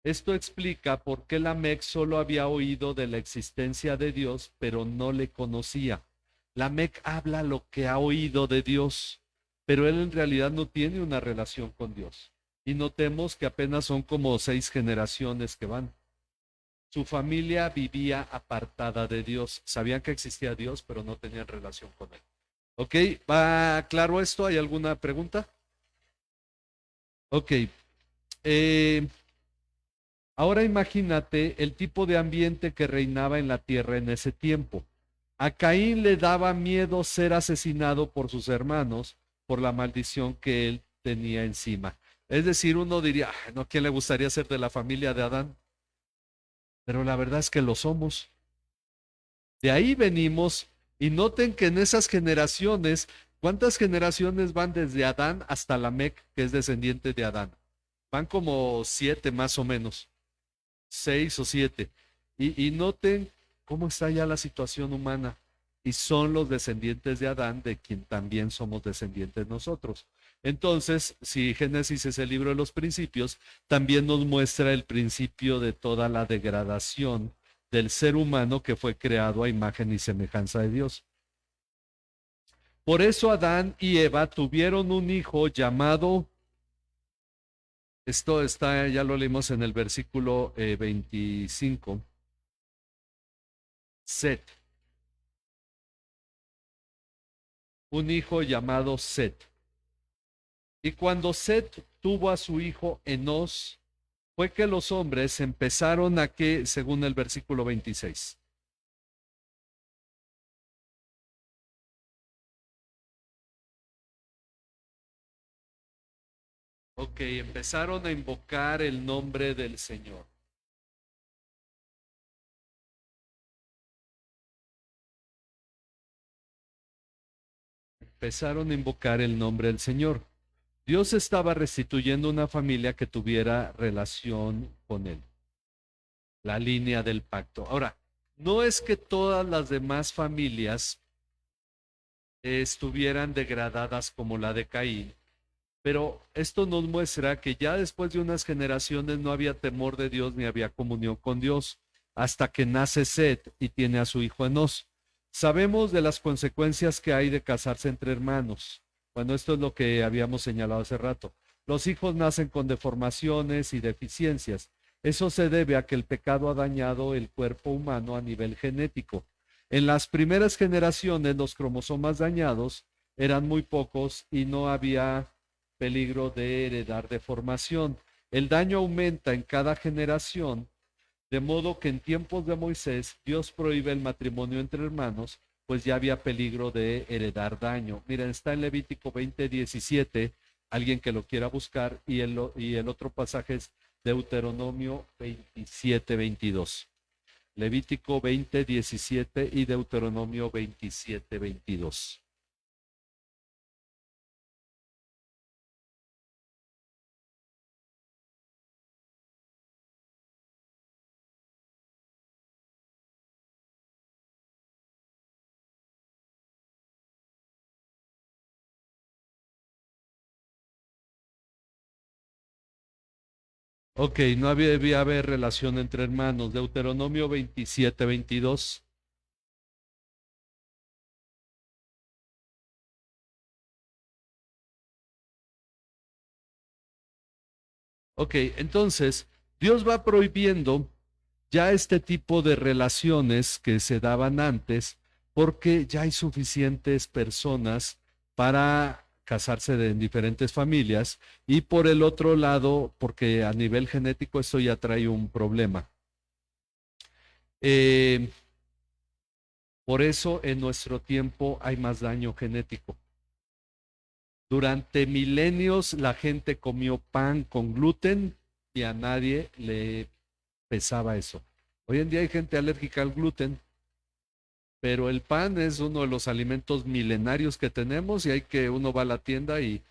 Esto explica por qué Lamec solo había oído de la existencia de Dios, pero no le conocía. Lamec habla lo que ha oído de Dios, pero él en realidad no tiene una relación con Dios. Y notemos que apenas son como 6 generaciones que van. Su familia vivía apartada de Dios. Sabían que existía Dios, pero no tenían relación con él. ¿Ok? ¿Va claro esto? ¿Hay alguna pregunta? Ok. Ahora imagínate el tipo de ambiente que reinaba en la tierra en ese tiempo. A Caín le daba miedo ser asesinado por sus hermanos por la maldición que él tenía encima. Es decir, uno diría, ¿no? ¿Quién le gustaría ser de la familia de Adán? Pero la verdad es que lo somos. De ahí venimos, y noten que en esas generaciones, ¿cuántas generaciones van desde Adán hasta Lamec, que es descendiente de Adán? Van como 7 más o menos, 6 o 7. Y noten cómo está ya la situación humana. Y son los descendientes de Adán, de quien también somos descendientes nosotros. Entonces, si Génesis es el libro de los principios, también nos muestra el principio de toda la degradación del ser humano que fue creado a imagen y semejanza de Dios. Por eso Adán y Eva tuvieron un hijo llamado, esto está, ya lo leímos en el versículo 25, Set. Un hijo llamado Set. Y cuando Set tuvo a su hijo Enos, fue que los hombres empezaron a que, según el versículo 26. Ok, empezaron a invocar el nombre del Señor. Empezaron a invocar el nombre del Señor. Dios estaba restituyendo una familia que tuviera relación con Él. La línea del pacto. Ahora, no es que todas las demás familias estuvieran degradadas como la de Caín, pero esto nos muestra que ya después de unas generaciones no había temor de Dios ni había comunión con Dios, hasta que nace Set y tiene a su hijo Enos. Sabemos de las consecuencias que hay de casarse entre hermanos. Bueno, esto es lo que habíamos señalado hace rato. Los hijos nacen con deformaciones y deficiencias. Eso se debe a que el pecado ha dañado el cuerpo humano a nivel genético. En las primeras generaciones, los cromosomas dañados eran muy pocos y no había peligro de heredar deformación. El daño aumenta en cada generación, de modo que en tiempos de Moisés, Dios prohíbe el matrimonio entre hermanos, pues ya había peligro de heredar daño. Miren, está en Levítico 20:17, alguien que lo quiera buscar, y el otro pasaje es Deuteronomio 27:22. Levítico 20:17 y Deuteronomio 27:22. Ok, no debía haber relación entre hermanos. Deuteronomio 27:22. Ok, entonces Dios va prohibiendo ya este tipo de relaciones que se daban antes porque ya hay suficientes personas para casarse en diferentes familias y por el otro lado, porque a nivel genético esto ya trae un problema. Por eso en nuestro tiempo hay más daño genético. Durante milenios la gente comió pan con gluten y a nadie le pesaba eso. Hoy en día hay gente alérgica al gluten, pero el pan es uno de los alimentos milenarios que tenemos y hay que uno va a la tienda y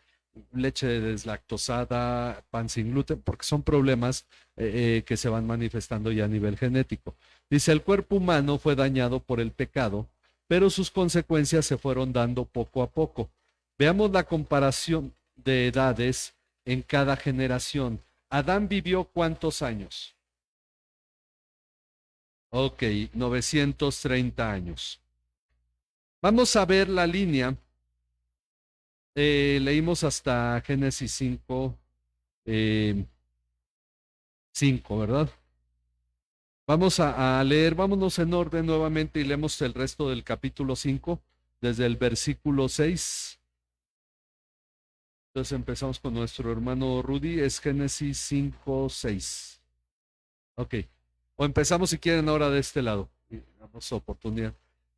leche deslactosada, pan sin gluten, porque son problemas que se van manifestando ya a nivel genético. Dice, el cuerpo humano fue dañado por el pecado, pero sus consecuencias se fueron dando poco a poco. Veamos la comparación de edades en cada generación. Adán vivió ¿cuántos años? Ok, 930 años. Vamos a ver la línea. Leímos hasta Génesis 5, 5, ¿verdad? Vamos a leer, vámonos en orden nuevamente y leemos el resto del capítulo 5, desde el versículo 6. Entonces empezamos con nuestro hermano Rudy, es Génesis 5, 6. Ok, o empezamos si quieren ahora de este lado, y damos oportunidad.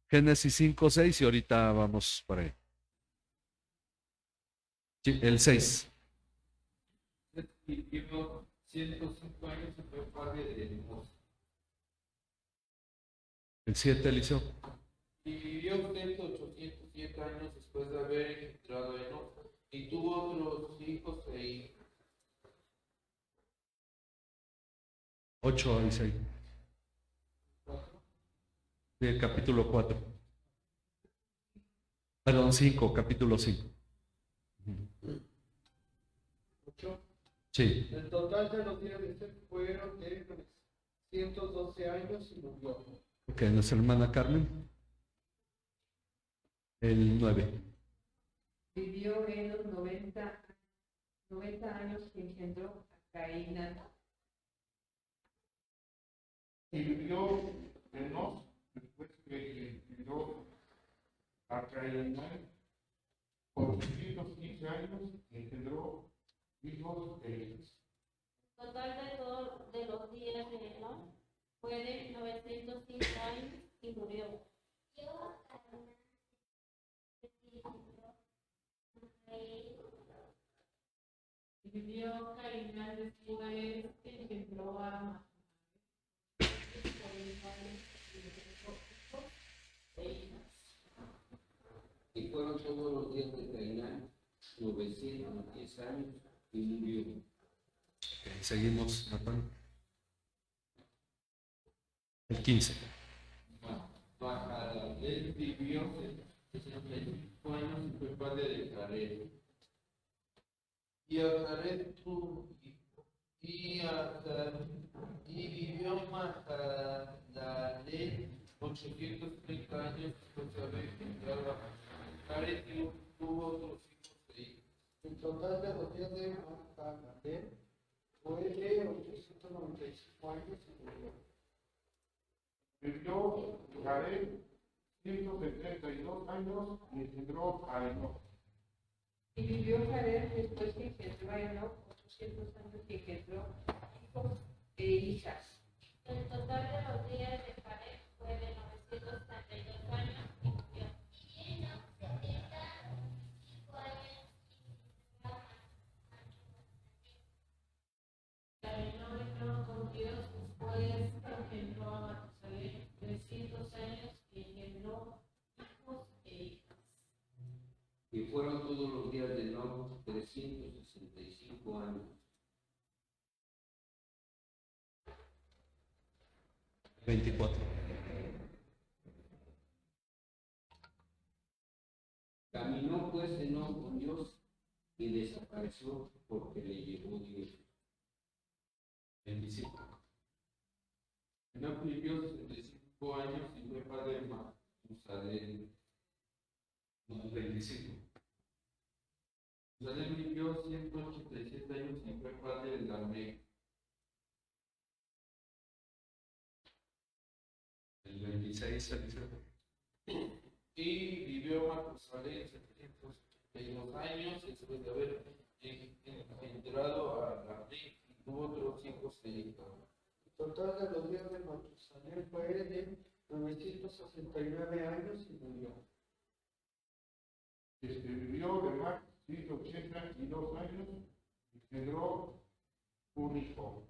Génesis 5, 6 y ahorita vamos por ahí. Sí, el 6. Vivió 105 años y fue padre de Enos. El 7, Eliseo. Y vivió usted 807 años después de haber engendrado a Enos, y tuvo otros hijos e hijas. 8 y 6. Del capítulo 4. Perdón, 5, capítulo 5. Sí. El total de los días de Seth fueron de 112 años y murió. Ok, nuestra hermana Carmen. El 9. Vivió Enos 90 años y engendró a Cainán. Y vivió Enos después que engendró a Cainán por 215 años y engendró hijos de ellos. Total de todos de los días de Enos fue de 905 años y murió. Vivió Cainán después que engendró a Y fueron todos los días de Cainán 910 años y murió. Ok, seguimos, Natán. El 15. Él vivió 65 años y fue padre de Jared. Y a Jared tuvo y vivió Mahalalel 830 años después de haber engendrado a Jared, y tuvo otros hijos total de los días de Mahalalel fue de 895 años y murió. Vivió Jared 172 años y engendró a Enoch. Y vivió Jared después que engendró a Enoch 800 años y engendró hijos e hijas. El total de los días de Jared fue de 932 años y murió. Y Enoch 75 años Caminó con Dios, después engendró a Matusalén 300 años y engendró hijos e hijas. Y fueron todos los días de Enoch 365 años. 24. Caminó pues Enoch con Dios y desapareció porque le llevó Dios. 25. Enoch vivió 65 años y fue padre de Matusalén. 25. Matusalén vivió 187 años y fue padre de Lamec. El 26, Y vivió Matusalén 782 años después de haber engendrado a Lamec y tuvo otros hijos e hijas. El total de los días de Matusalén fue de 969 años y murió. Vivió de Mac 182 años y engendró un hijo.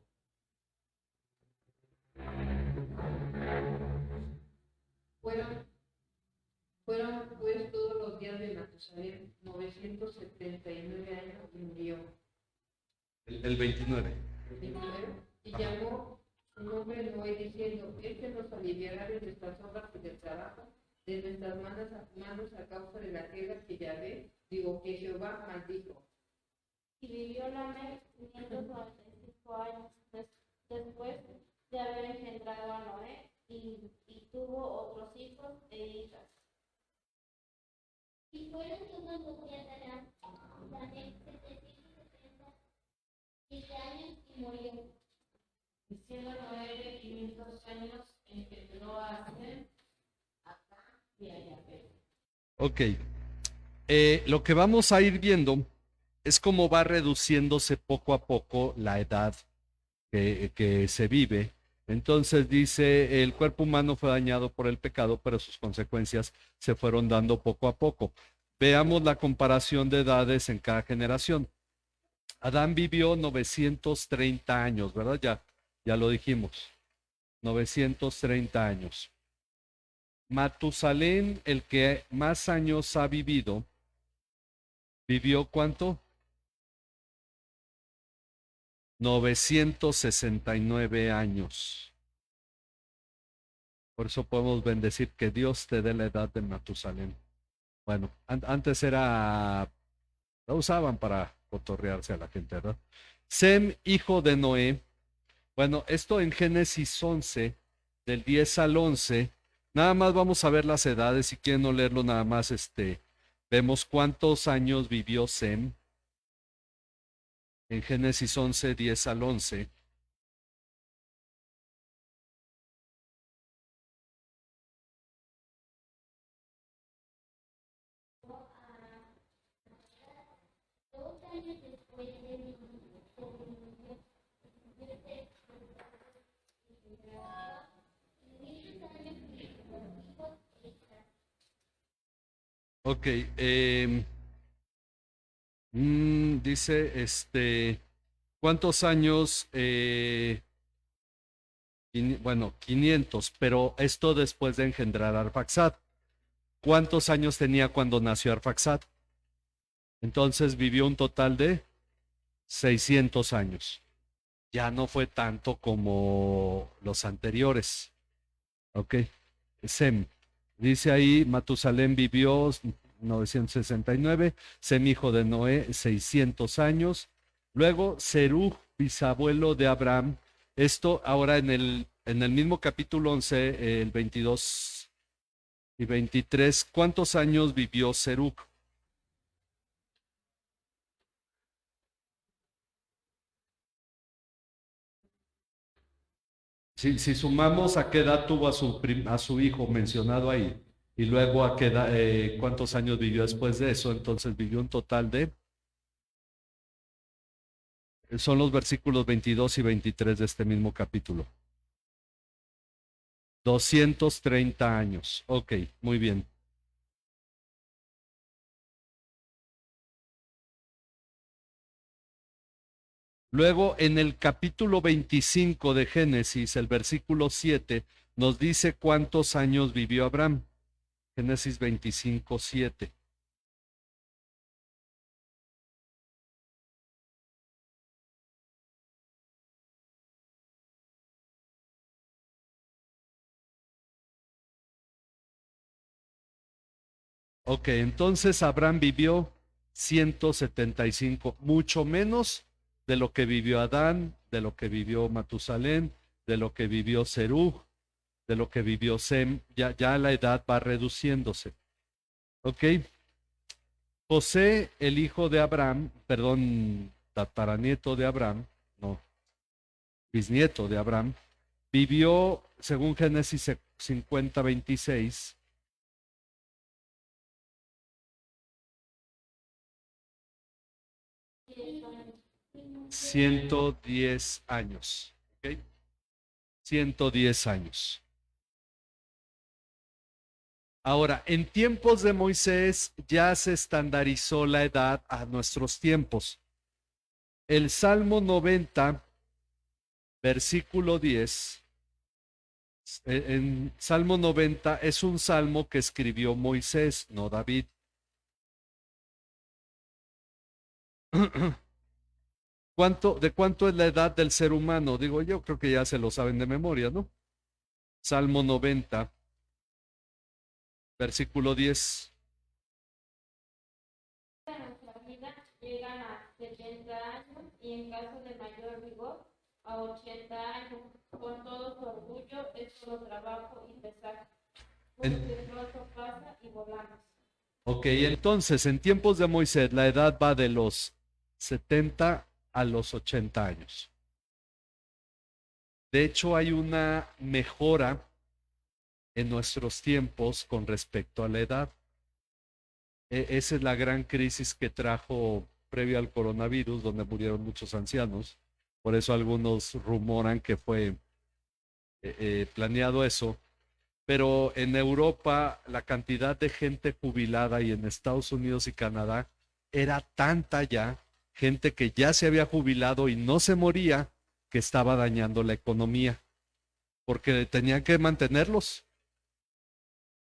Fueron pues todos los días de Matusalén 979 años y murió. el 29. Y llamó su nombre Noé diciendo, este nos aliviará de nuestras obras y del trabajo, de nuestras manos a causa de la tierra que que Jehová maldijo. Y vivió Lamec 595 años después de haber engendrado a Noé y tuvo otros hijos e hijas. y fueron todos los días de Lamec 777 años y murió. Y siendo Noé de 500 años, engendró a Sem, a Cam y a Jafet. Ok. Lo que vamos a ir viendo es cómo va reduciéndose poco a poco la edad que se vive. Entonces dice, el cuerpo humano fue dañado por el pecado, pero sus consecuencias se fueron dando poco a poco. Veamos la comparación de edades en cada generación. Adán vivió 930 años, ¿verdad? Ya lo dijimos. 930 años. Matusalén, el que más años ha vivido, ¿vivió cuánto? 969 años. Por eso podemos bendecir que Dios te dé la edad de Matusalén. Bueno, antes la usaban para cotorrearse a la gente, ¿verdad? Sem, hijo de Noé. Bueno, esto en Génesis 11, del 10 al 11. Nada más vamos a ver las edades. Si quieren no leerlo, nada más vemos cuántos años vivió Sem. En Génesis 11, 10 al 11. Dos años después de mi Ok, dice, ¿cuántos años? Bueno, 500, pero esto después de engendrar a Arfaxad. ¿Cuántos años tenía cuando nació Arfaxad? Entonces vivió un total de 600 años. Ya no fue tanto como los anteriores. Ok, Sem. Dice ahí, Matusalén vivió 969, Sem hijo de Noé 600 años. Luego Serug, bisabuelo de Abraham. Esto ahora en el mismo capítulo 11, el 22 y 23. ¿Cuántos años vivió Serug? Si sumamos a qué edad tuvo a su hijo mencionado ahí, y luego a qué edad, cuántos años vivió después de eso, entonces vivió un total de, son los versículos 22 y 23 de este mismo capítulo. 230 años. Ok, muy bien. Luego, en el capítulo 25 de Génesis, el versículo 7, nos dice cuántos años vivió Abraham. Génesis 25, 7. Ok, entonces Abraham vivió 175, mucho menos de lo que vivió Adán, de lo que vivió Matusalén, de lo que vivió Serug, de lo que vivió Sem. Ya la edad va reduciéndose. Ok. José, el hijo de Abraham, perdón, tataranieto de Abraham, no, bisnieto de Abraham, vivió, según Génesis 50, 26, $110 años. ¿Ok? 110 años. Ahora, en tiempos de Moisés ya se estandarizó la edad a nuestros tiempos. El Salmo 90, versículo 10, en Salmo 90 es un salmo que escribió Moisés, no David. ¿De cuánto es la edad del ser humano? Digo, yo creo que ya se lo saben de memoria, ¿no? Salmo 90, versículo 10. En nuestra vida llegan a 70 años y en caso de mayor vigor a 80 años. Con todo su orgullo es solo trabajo y pesar. Porque pronto pasa y volamos. Ok, entonces en tiempos de Moisés la edad va de los 70 a los 80 años. De hecho, hay una mejora en nuestros tiempos con respecto a la edad. Esa es la gran crisis que trajo previo al coronavirus, donde murieron muchos ancianos. Por eso algunos rumoran que fue planeado eso. Pero en Europa la cantidad de gente jubilada y en Estados Unidos y Canadá era tanta ya, gente que ya se había jubilado y no se moría, que estaba dañando la economía, porque tenían que mantenerlos.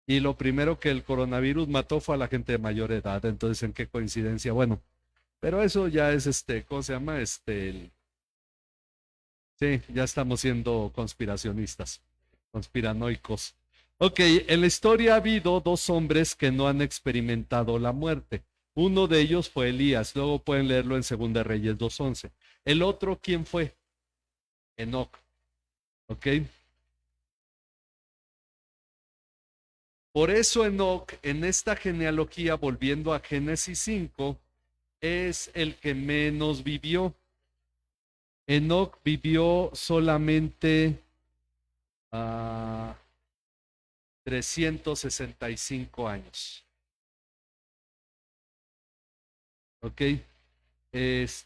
Y lo primero que el coronavirus mató fue a la gente de mayor edad. Entonces, ¿en qué coincidencia? Bueno, pero eso ya es ¿cómo se llama? Sí, ya estamos siendo conspiracionistas, conspiranoicos. Ok, en la historia ha habido dos hombres que no han experimentado la muerte. Uno de ellos fue Elías, luego pueden leerlo en 2 Reyes 2:11. El otro, ¿quién fue? Enoc. Ok. Por eso Enoc, en esta genealogía, volviendo a Génesis 5, es el que menos vivió. Enoc vivió solamente 365 años. Ok.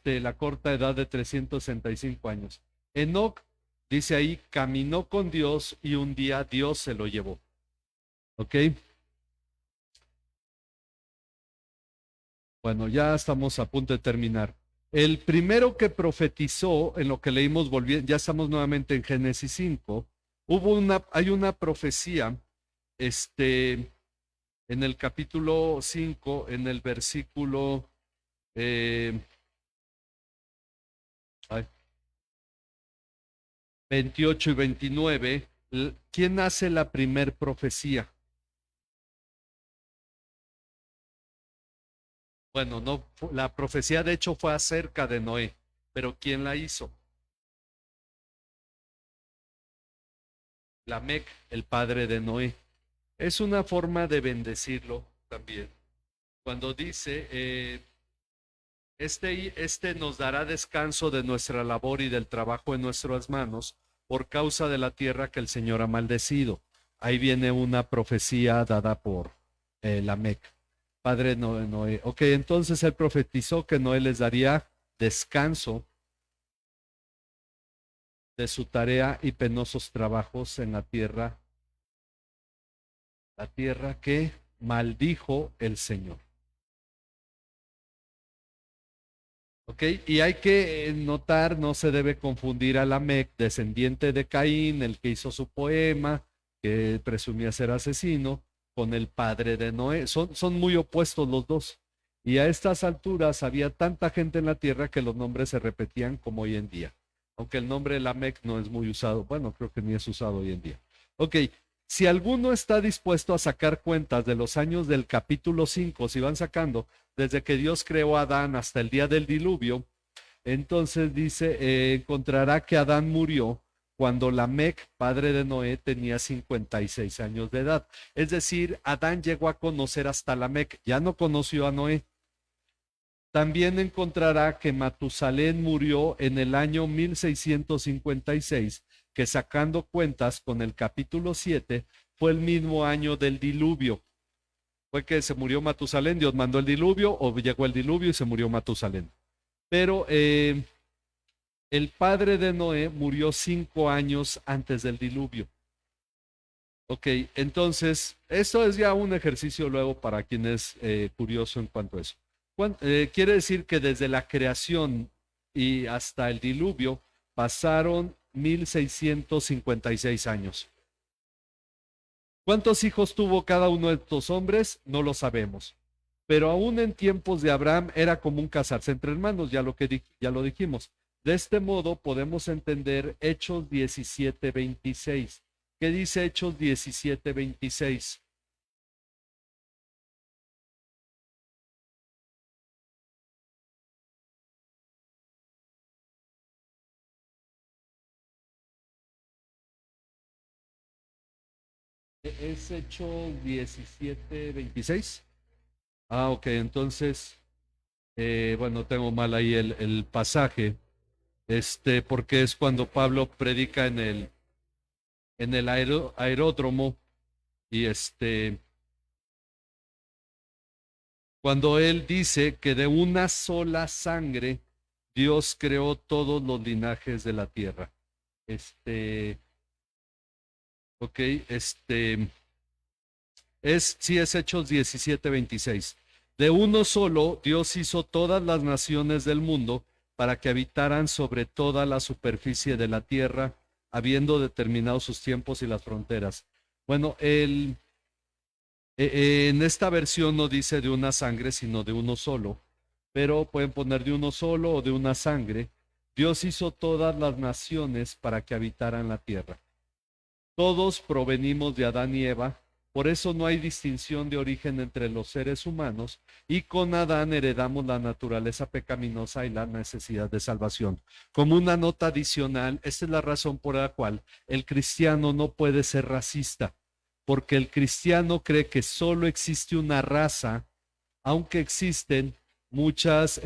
La corta edad de 365 años. Enoc, dice ahí, caminó con Dios y un día Dios se lo llevó. ¿Ok? Bueno, ya estamos a punto de terminar. El primero que profetizó, en lo que leímos, ya estamos nuevamente en Génesis 5, hay una profecía, en el capítulo 5, en el versículo 28 y 29, ¿quién hace la primer profecía? Bueno, no, la profecía de hecho fue acerca de Noé, pero ¿quién la hizo? Lamec, el padre de Noé. Es una forma de bendecirlo también. Cuando dice, este nos dará descanso de nuestra labor y del trabajo en nuestras manos, por causa de la tierra que el Señor ha maldecido. Ahí viene una profecía dada por Lamec, padre de Noé. Ok, entonces él profetizó que Noé les daría descanso de su tarea y penosos trabajos en la tierra que maldijo el Señor. Ok, y hay que notar, no se debe confundir a Lamec, descendiente de Caín, el que hizo su poema, que presumía ser asesino, con el padre de Noé. Son muy opuestos los dos. Y a estas alturas había tanta gente en la tierra que los nombres se repetían como hoy en día. Aunque el nombre Lamec no es muy usado, bueno, creo que ni es usado hoy en día. Ok, si alguno está dispuesto a sacar cuentas de los años del capítulo 5, si van sacando, desde que Dios creó a Adán hasta el día del diluvio, entonces dice, encontrará que Adán murió cuando Lamec, padre de Noé, tenía 56 años de edad. Es decir, Adán llegó a conocer hasta Lamec, ya no conoció a Noé. También encontrará que Matusalén murió en el año 1656, que sacando cuentas con el capítulo 7, fue el mismo año del diluvio. Fue que se murió Matusalén, Dios mandó el diluvio, o llegó el diluvio y se murió Matusalén. Pero el padre de Noé murió 5 años antes del diluvio. Ok, entonces, esto es ya un ejercicio luego para quien es curioso en cuanto a eso. Quiere decir que desde la creación y hasta el diluvio pasaron 1656 años. ¿Cuántos hijos tuvo cada uno de estos hombres? No lo sabemos. Pero aún en tiempos de Abraham era común casarse entre hermanos, ya lo dijimos. De este modo podemos entender Hechos 17:26. ¿Qué dice Hechos 17:26? ¿Es Hechos 17:26? Ah, ok, entonces, bueno, tengo mal ahí el pasaje, porque es cuando Pablo predica en el aeródromo y cuando él dice que de una sola sangre Dios creó todos los linajes de la tierra. Ok, sí es Hechos 17:26. De uno solo Dios hizo todas las naciones del mundo para que habitaran sobre toda la superficie de la tierra, habiendo determinado sus tiempos y las fronteras. Bueno, en esta versión no dice de una sangre, sino de uno solo, pero pueden poner de uno solo o de una sangre. Dios hizo todas las naciones para que habitaran la tierra. Todos provenimos de Adán y Eva, por eso no hay distinción de origen entre los seres humanos, y con Adán heredamos la naturaleza pecaminosa y la necesidad de salvación. Como una nota adicional, esta es la razón por la cual el cristiano no puede ser racista, porque el cristiano cree que solo existe una raza, aunque existen muchas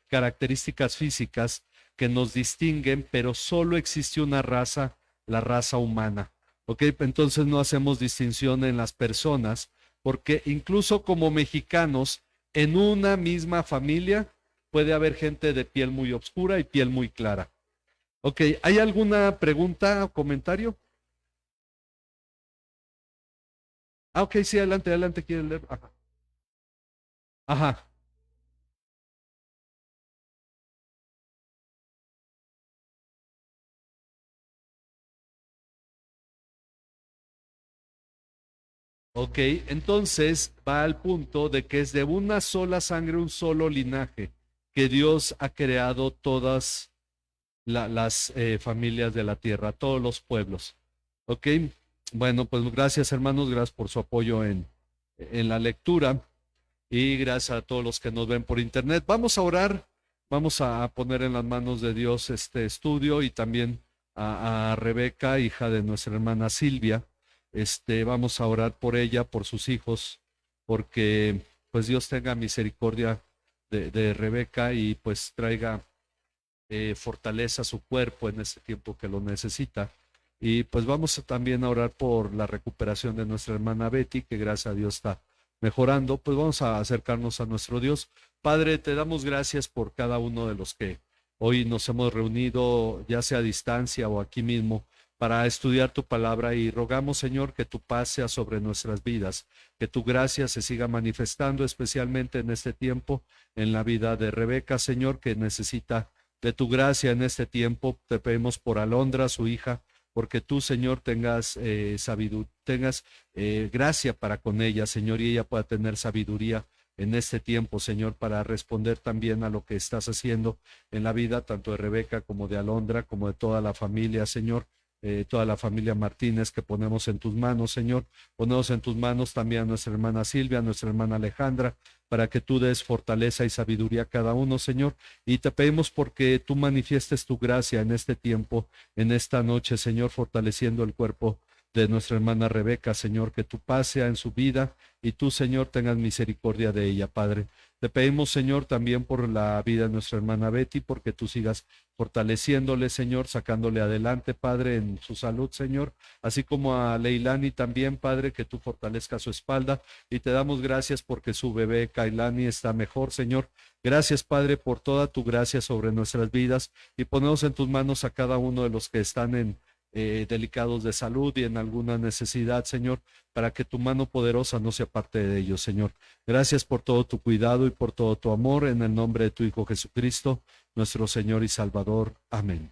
características físicas que nos distinguen, pero solo existe una raza, la raza humana. Ok, entonces no hacemos distinción en las personas, porque incluso como mexicanos, en una misma familia puede haber gente de piel muy oscura y piel muy clara. Ok, ¿hay alguna pregunta o comentario? Ah, ok, sí, adelante, ¿quiere leer? Ajá. Ajá. Ok, entonces va al punto de que es de una sola sangre, un solo linaje, que Dios ha creado todas las familias de la tierra, todos los pueblos. Ok, bueno, pues gracias hermanos, gracias por su apoyo en la lectura y gracias a todos los que nos ven por internet. Vamos a orar, vamos a poner en las manos de Dios este estudio y también a Rebeca, hija de nuestra hermana Silvia. Vamos a orar por ella, por sus hijos, porque pues Dios tenga misericordia de Rebeca y pues traiga fortaleza su cuerpo en este tiempo que lo necesita. Y pues vamos también a orar por la recuperación de nuestra hermana Betty, que gracias a Dios está mejorando. Pues vamos a acercarnos a nuestro Dios. Padre, te damos gracias por cada uno de los que hoy nos hemos reunido, ya sea a distancia o aquí mismo, para estudiar tu palabra, y rogamos, Señor, que tu paz sea sobre nuestras vidas, que tu gracia se siga manifestando, especialmente en este tiempo, en la vida de Rebeca, Señor, que necesita de tu gracia en este tiempo. Te pedimos por Alondra, su hija, porque tú, Señor, tengas gracia para con ella, Señor, y ella pueda tener sabiduría en este tiempo, Señor, para responder también a lo que estás haciendo en la vida tanto de Rebeca como de Alondra, como de toda la familia, Señor, toda la familia Martínez, que ponemos en tus manos, Señor. Ponemos en tus manos también a nuestra hermana Silvia, a nuestra hermana Alejandra, para que tú des fortaleza y sabiduría a cada uno, Señor. Y te pedimos porque tú manifiestes tu gracia en este tiempo, en esta noche, Señor, fortaleciendo el cuerpo de nuestra hermana Rebeca, Señor, que tu paz sea en su vida y tú, Señor, tengas misericordia de ella, Padre. Te pedimos, Señor, también por la vida de nuestra hermana Betty, porque tú sigas fortaleciéndole, Señor, sacándole adelante, Padre, en su salud, Señor, así como a Leilani también, Padre, que tú fortalezcas su espalda, y te damos gracias porque su bebé Kailani está mejor, Señor. Gracias, Padre, por toda tu gracia sobre nuestras vidas, y ponemos en tus manos a cada uno de los que están delicados de salud y en alguna necesidad, Señor, para que tu mano poderosa no se aparte de ellos, Señor. Gracias por todo tu cuidado y por todo tu amor, en el nombre de tu Hijo Jesucristo, nuestro Señor y Salvador. Amén.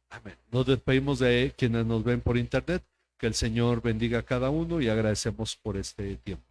Amén. Nos despedimos de quienes nos ven por internet. Que el Señor bendiga a cada uno y agradecemos por este tiempo.